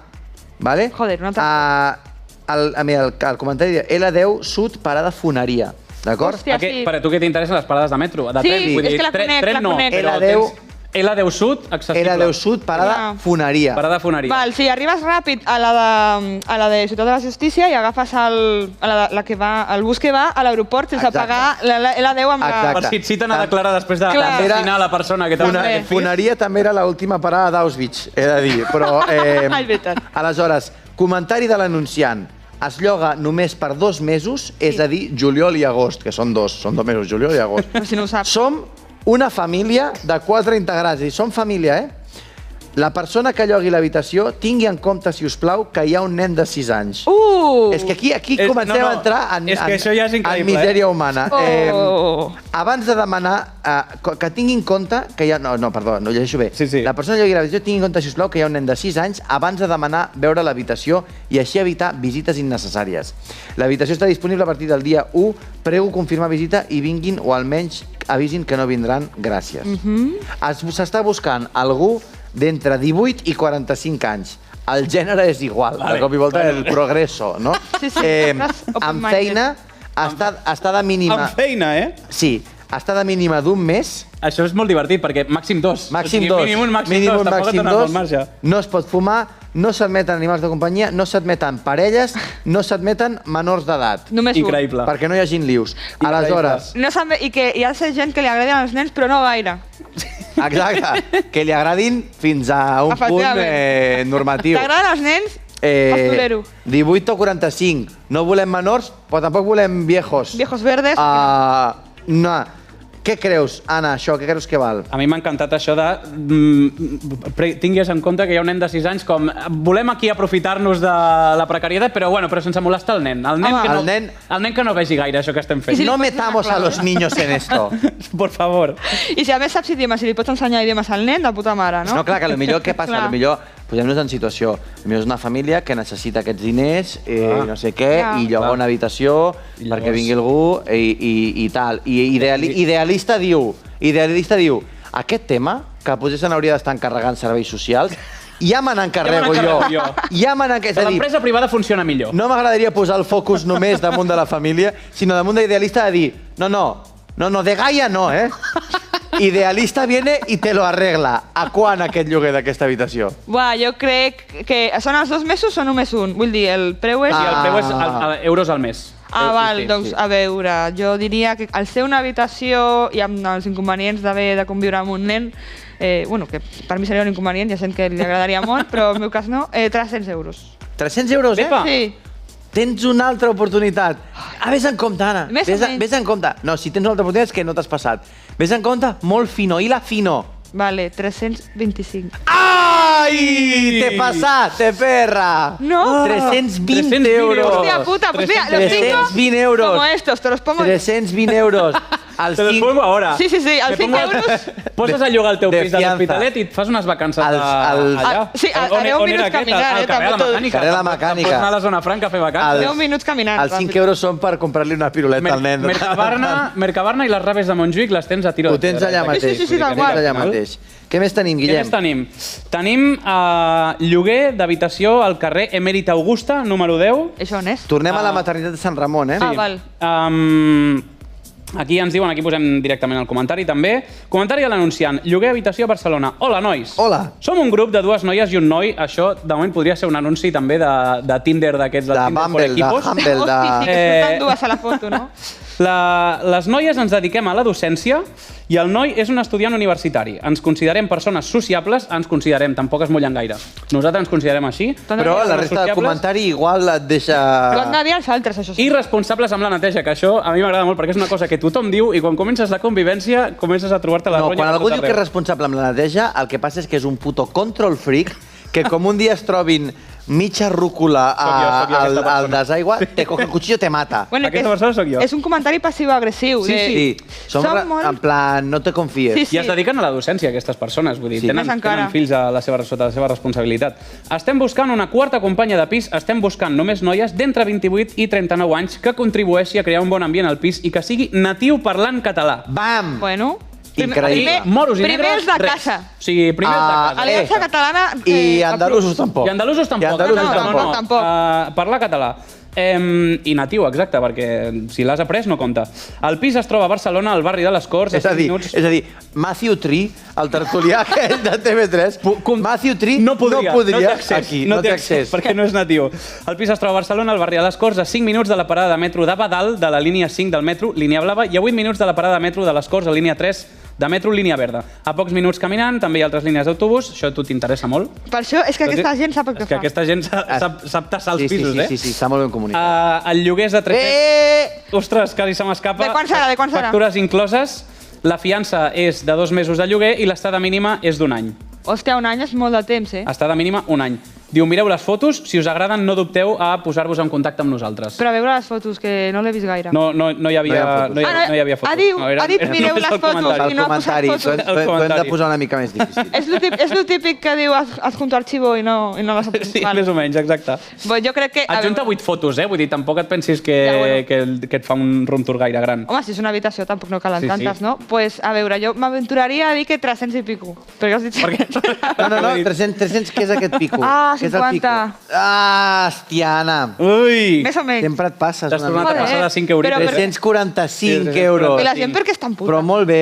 vale? Joder, una altra el comentari de L10 Sud Parada Foneria, d'acord? Hòstia, sí. Per a tu què t'interessen les parades de metro? De Sí, tren, vull és dir, que la conec, tren la no, conec. però L10 tens L10 Sud, accessible. L10 Sud Parada Ah. Foneria. Parada foneria. Val, si arribes ràpid a la de Ciutat de la Justícia i agafes la que va, el bus que va a l'aeroport sense Exacte. pagar la 10 amb Exacte. Per si et citen a declarar després de Clar. assassinar la persona que t'ha També. Foneria també era l'última parada d'Auschwitz, he de dir, però... Ai, veritat. Aleshores, comentari de l'anunciant. es lloga només per 2 mesos, és a dir, juliol i agost, que són 2 mesos, juliol i agost. Per si no ho saps. Som una família de 4 integrants, és a dir, som família, La persona que llogui l'habitació tingui en compte, si us plau, que hi ha un nen de 6 anys. És que aquí comencem a entrar en misèria humana. Abans de demanar que tingui en compte que hi ha... No, perdó, no ho llegeixo bé. La persona que llogui l'habitació tingui en compte, si us plau, que hi ha un nen de 6 anys abans de demanar veure l'habitació i així evitar visites innecessàries. L'habitació està disponible a partir del dia 1. Prego confirmar visita i vinguin o almenys avisin que no vindran. Gràcies. S'està buscant algú d'entre 18 i 45 anys. El gènere és igual, de cop i volta el progresso, no? Amb feina, està de mínima... Amb feina, Sí, està de mínima d'1 mes. Això és molt divertit, perquè màxim 2. Màxim 2. Mínim màxim 2. Màxim 2. No es pot fumar, no s'admeten animals de companyia, no s'admeten parelles, no s'admeten menors d'edat. Només un. Increïble. Perquè no hi hagin lius. Aleshores... I que hi ha gent que li agradin als nens, però no gaire. Exacte, que li agradin fins a un punt normatiu. T'agraden els nens? Fas tolero. 18 o 45. No volem menors, però tampoc volem viejos. Viejos verdes. No. Què creus, Anna, això? Què creus que val? A mi m'ha encantat això de... Tingues en compte que hi ha un nen de 6 anys, com volem aquí aprofitar-nos de la precarietat, però sense molestar el nen. El nen que no vegi gaire això que estem fent. No metamos a los niños en esto. Por favor. I si a més saps idiomes, si li pots ensenyar idiomes al nen, de puta mare, no? No, clar, que potser què passa? Potser posem-nos en situació. Potser és una família que necessita aquests diners, no sé què, i lloga una habitació perquè vingui algú i tal. I idealista diu, aquest tema, que potser se n'hauria d'estar encarregant serveis socials, ja me n'encarrego jo. L'empresa privada funciona millor. No m'agradaria posar el focus només damunt de la família, sinó damunt de l'idealista de dir, no, de Gaia no, Idealista viene i te lo arregla. A quan aquest lloguer d'aquesta habitació? Jo crec que són els 2 mesos o només un? Vull dir, el preu és... Sí, el preu és euros al mes. Val, doncs a veure, jo diria que al ser una habitació i amb els inconvenients d'haver de conviure amb un nen, que per mi seria un inconvenient, hi ha gent que li agradaria molt, però en el meu cas no, 300 euros. 300 euros, Sí. Tens una altra oportunitat. Vés en compte, Anna. Més o menys. Vés en compte. No, si tens una altra oportunitat és que no t'has passat. Vés en compte, molt fino. I la fino? Vale, 325. Ai! T'he passat, perra! No. 320 euros. Hòstia puta, pues mira, los 320 euros. Como estos, te los pongo... 320 euros. Te los pongo ahora. Sí, als 5 euros... Poses a llogar el teu pis de l'Hospitalet i et fas unes vacances allà. Sí, a 10 minuts caminant. Al carrer de la Mecànica. Carrer de la Mecànica. Pots anar a la zona franca a fer vacances. 10 minuts caminant. Els 5 euros són per comprar-li una piruleta al nen. Mercabarna i les Raves de Montjuïc les tens a tiro. Ho tens allà mateix. Sí, tal qual. Què més tenim, Guillem? Tenim lloguer d'habitació al carrer Emèrita Augusta, número 10. Això on és? Tornem a la maternitat de Sant Ramon, Val. Aquí ens diuen, aquí posem directament el comentari també. Comentari a l'anunciant, lloguer habitació a Barcelona. Hola, nois. Hola. Som un grup de 2 noies i un noi. Això, de moment, podria ser un anunci també de Tinder d'aquests. De Bumble, de Humble, de... Hosti, sí, que surten dues a la foto, no? Les noies ens dediquem a la docència i el noi és un estudiant universitari. Ens considerem persones sociables, tampoc es mullen gaire. Nosaltres ens considerem així. Però la resta del comentari igual et deixa... Però han de dir els altres, això sí. I responsables amb la neteja, que això a mi m'agrada molt perquè és una cosa que tothom diu i quan comences la convivència comences a trobar-te la ronya. Quan algú diu que és responsable amb la neteja, el que passa és que és un puto control freak que com un dia es trobin mitja rúcula al desaigua, te coge el cuchillo, te mata. Aquesta persona sóc jo. És un comentari passiu-agressiu. Sí. En plan, no te confies. I es dediquen a la docència, aquestes persones. Vull dir, tenen fills sota la seva responsabilitat. Estem buscant una quarta companya de pis, estem buscant només noies d'entre 28 i 39 anys que contribueixi a crear un bon ambient al pis i que sigui natiu parlant català. Bam! Bueno... Increïble. Primer els de casa. O sigui, primer els de casa. Aliança Catalana... I andalusos tampoc. I andalusos tampoc. Tampoc. Parlar català. I natiu, exacte, perquè si l'has après no compta. El pis es troba a Barcelona, al barri de les Corts, és a dir, Matthew Tree, el tertulià aquell de TV3, Matthew Tree no podria aquí, no té accés. Perquè no és natiu. El pis es troba a Barcelona, al barri de les Corts, a 5 minuts de la parada de metro de Badal, de la línia 5 del metro, línia blava, i a 8 minuts de la parada de metro de les Corts, a línia 3 de metro, línia verda. A pocs minuts caminant, també hi ha altres línies d'autobús, això a tu t'interessa molt. Per això és que aquesta gent sap el que És que fa. aquesta gent sap tassar els pisos, Sí, està molt ben comunicat. El lloguer és de 300... Ostres, quasi se m'escapa. De quan serà? Factures incloses. La fiança és de 2 mesos de lloguer i l'estada mínima és d'1 any. Hòstia, un any és molt de temps, eh? Estada mínima, 1 any. Diu, mireu les fotos, si us agraden no dubteu a posar-vos en contacte amb nosaltres. Però a veure les fotos, que no l'he vist gaire. No hi havia fotos. Ha dit mireu les fotos i no ha posat fotos. T'ho hem de posar una mica més difícil. És lo típic que diu adjunto arxivo i no les ha posat. Sí, més o menys, exacte. Jo crec que... Adjunta 8 fotos, vull dir, tampoc et pensis que et fa un room tour gaire gran. Home, si és una habitació tampoc no calen Sí, tantes, sí. no? Pues, a veure, jo m'aventuraria a dir que 300 i pico. Perquè has dit... No, 300, què és aquest pico? Ah, Què és el 50. pico? Ah, hòstia, Anna. Ui! Més o menys. Sempre et passes T'has una tornat a mica. passar de 5 euritos. Però- 345 euros. I la gent per què és tan puta? Però molt bé.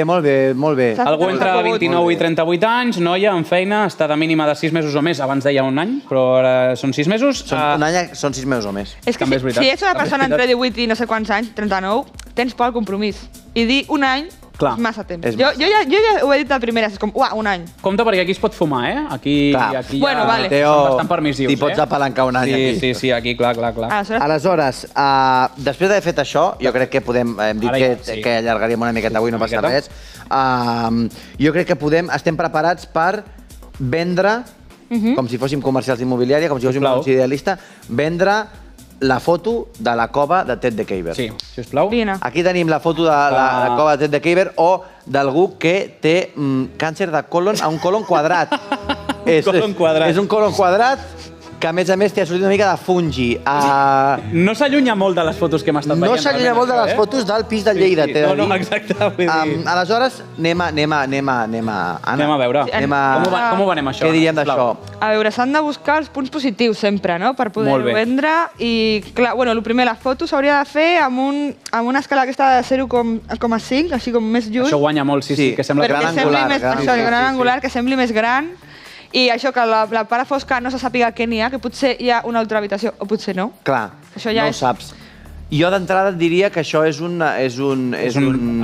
Saps? Algú entre S'ha pogut. 29 i 38 anys, noia, amb feina, estada mínima de 6 mesos o més. Abans deia un any, però ara són 6 mesos. Un any són 6 mesos o més. És que També és veritat. si ets una També és persona entre veritat. 18 i no sé quants anys, 39, tens por al compromís. I dir un any Clar. és massa temps. És Jo ja ho he dit de primera, és com, un any. Compte perquè aquí es pot fumar, eh? Aquí Clar. Bueno, vale. són bastant permissius, T'hi pots apalancar un any aquí. Sí, aquí, clar. Aleshores, Aleshores, després d'haver fet això, jo crec que hem dit Ara que, ja, sí. que allargaríem una miqueta avui, no Una passa miqueta. res. Jo crec que estem preparats per vendre, com si fóssim comercials d'immobiliària, com si fóssim un Sisplau. anunci idealista, vendre la foto de la cova de Ted de Keiber. Sí, sisplau. vine. Aquí tenim la foto de la cova de Ted de Keiber o d'algú que té càncer de colon a un colon quadrat. Colon quadrat. És un colon quadrat que, a més, t'ha sortit una mica de fungi. No s'allunya molt de les fotos que hem estat veient. No s'allunya molt de les fotos del pis de Lleida, t'he de dir. No, exacte. Vull dir... Aleshores, anem a... Anna, Anem a veure. Anem a... Com ho venem, això? Què diríem d'això? Sisplau. A veure, s'han de buscar els punts positius sempre, no?, per Molt poder-ho bé. vendre. I, clar, bueno, el primer, la foto s'hauria de fer amb una escala aquesta de 0,5, així com més lluny. Això guanya molt, sí, que sembla Gran perquè que... sembli angular, més, gran- això, sí, gran sí, angular, que sembli més gran. I això, que la part fosca no se sàpiga què n'hi ha, que potser hi ha una altra habitació, o potser no. Clar, Això ja no ho és- saps. Jo d'entrada et diria que això és un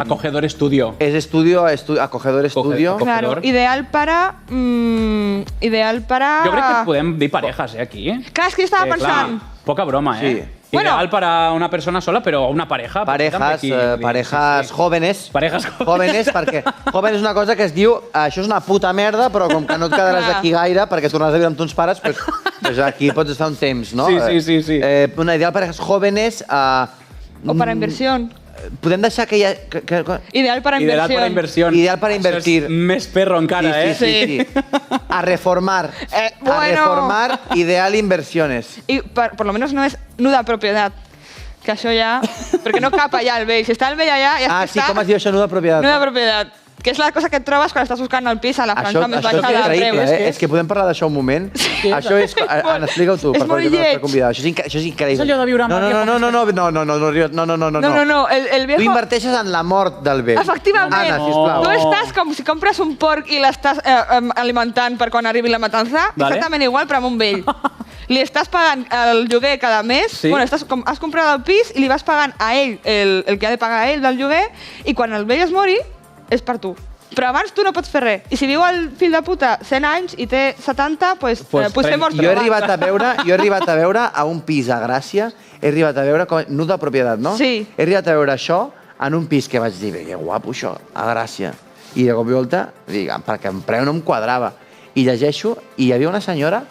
Acogedor estudio. És acogedor estudio. Acogedor. Claro, ideal para... ideal para... Jo crec que podem dir parejas, aquí. Clar, és que jo estava pensant... Clar, poca broma, Sí. Ideal para una persona sola, però una pareja. Parejas jóvenes. Parejas jóvenes, perquè joven és una cosa que es diu això és una puta merda, però com que no et quedaràs Clar. aquí gaire perquè tornaràs a viure amb tons pares, pues aquí pots estar un temps, no? Sí. Una ideal parejas jóvenes... O para inversión. Podem deixar que hi ha... Ideal para Ideal para inversión. inversión. Ideal para invertir. Això és més perro encara, Sí. A reformar. Bueno. A reformar ideal inversiones. Y por lo menos no es nuda propiedad. Que això ja... Perquè no cap allà el vell. Si està el vell allà, ja Sí, està... com es diu això, nuda propietat? Nuda propiedad. Que és la cosa que et trobes quan estàs buscant el pis a la franja més Això baixa és de increïble, preus. És que podem parlar d'això un moment. Això és... Anna, explica-ho tu, És per favor, molt que no lleig. estàs convidada. Això és increïble. És allò de viure amb Maria No, el Tu viejo... inverteixes en la mort del vell. Efectivament. Anna, sisplau. Tu estàs com si compres un porc i l'estàs alimentant per quan arribi la matança. Vale. Exactament igual, però amb un vell. Li estàs pagant el lloguer cada mes. Sí. Bueno, has comprat el pis i li vas pagant a ell el que ha de pagar a ell del lloguer i quan el vell es mori, és per tu. Però abans tu no pots fer res. I si viu el fill de puta 100 anys i té 70, pues potser mors Jo he arribat a veure a un pis a Gràcia, he arribat a veure com... Nuda propietat, no? Sí. He arribat a veure això en un pis que vaig dir, que guapo això, a Gràcia. I de cop i volta, dic, perquè en preu no em quadrava. I llegeixo, i hi havia una senyora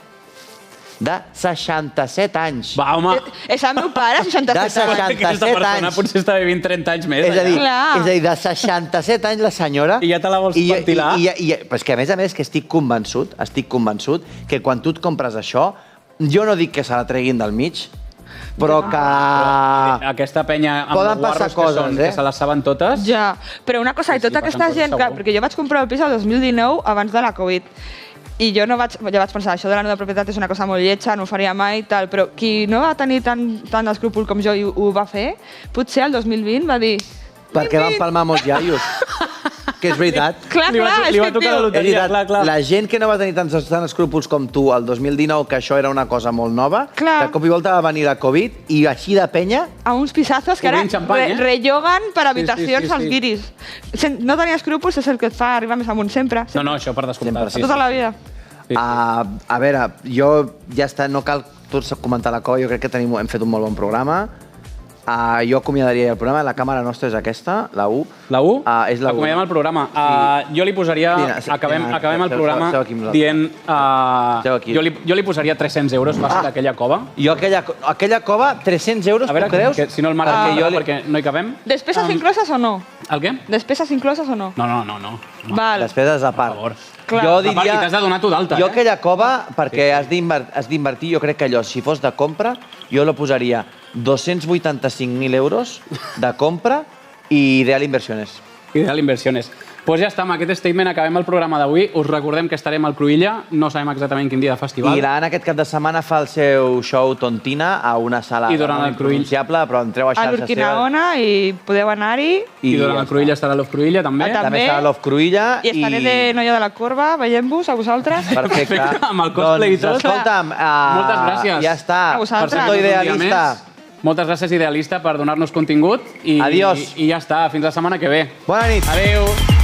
de 67 anys. Va, home. És el meu pare, 67 De anys. 67 Aquesta persona anys. potser està vivint 30 anys més. És a dir, Clar. de 67 anys la senyora... I ja te la vols ventilar? Però és que, a més, que estic convençut que quan tu et compres això, jo no dic que se la treguin del mig, però que... Aquesta penya amb Poden guarros passar coses, que se les saben totes. Ja, però una cosa, i tota passen aquesta coses, gent... segur. Perquè jo vaig comprar el pis el 2019 abans de la Covid. I jo vaig pensar, això de la nuda propietat és una cosa molt lletja, no ho faria mai i tal, però qui no va tenir tant d'escrúpol com jo i ho va fer, potser el 2020 va dir... Perquè van palmar molts iaios. que és veritat. Clar, Li va clar, és tocar que, la tio... loteria. És veritat, clar, clar. la gent que no va tenir tants escrúpols com tu el 2019, que això era una cosa molt nova, Clar. de cop i volta va venir la Covid i així de penya... A uns pisazos que ara Obrint xampany, relloguen per habitacions sí, als guiris. No tenir escrúpols és el que et fa arribar més amunt sempre. No, això per descomptat. Sí, Tota la vida. sí. A veure, jo ja està, no cal tots comentar la cova, jo crec que hem fet un molt bon programa. Jo acomiadaria el programa, la càmera nostra és aquesta, la 1. La 1? És la 1. Acomiadem el programa. Jo li posaria... Acabem el programa dient... Seu aquí. Jo li posaria 300 euros fàcil a aquella cova. Jo aquella cova, 300 euros, A veure, tu creus? que si no el Marc perquè no hi cabem. Despeses incloses o no? El què? Despeses incloses o no? No. Val. Despeses a part. Per favor. Clar. Jo A part, diria... i t'has de donar tu d'alta, Jo eh? aquella cova, perquè has d'invertir, jo crec que allò, si fos de compra, jo la posaria 285.000 euros de compra i Ideal Inversiones. Ideal Inversiones. Pues ja està, amb aquest statement acabem el programa d'avui. Us recordem que estarem al Cruïlla, no sabem exactament quin dia de festival. I l'Anna aquest cap de setmana fa el seu show Tontina a una sala I durant el Cruïll. impronunciable, però entreu a A xarxes l'Urquinaona i podeu anar-hi. I durant el Cruïlla estarà l'Off Cruïlla, també. Ah, També estarà l'Off Cruïlla. I estaré de noia de la corba, veient-vos, a vosaltres. Perfecte. Amb el cosplay i tot. Escolta'm, Moltes gràcies. Ja està. A vosaltres. Per ser idealista. Moltes gràcies, Idealista, per donar-nos contingut. Adiós. I ja està, fins la setmana que ve. Bona nit. Adéu.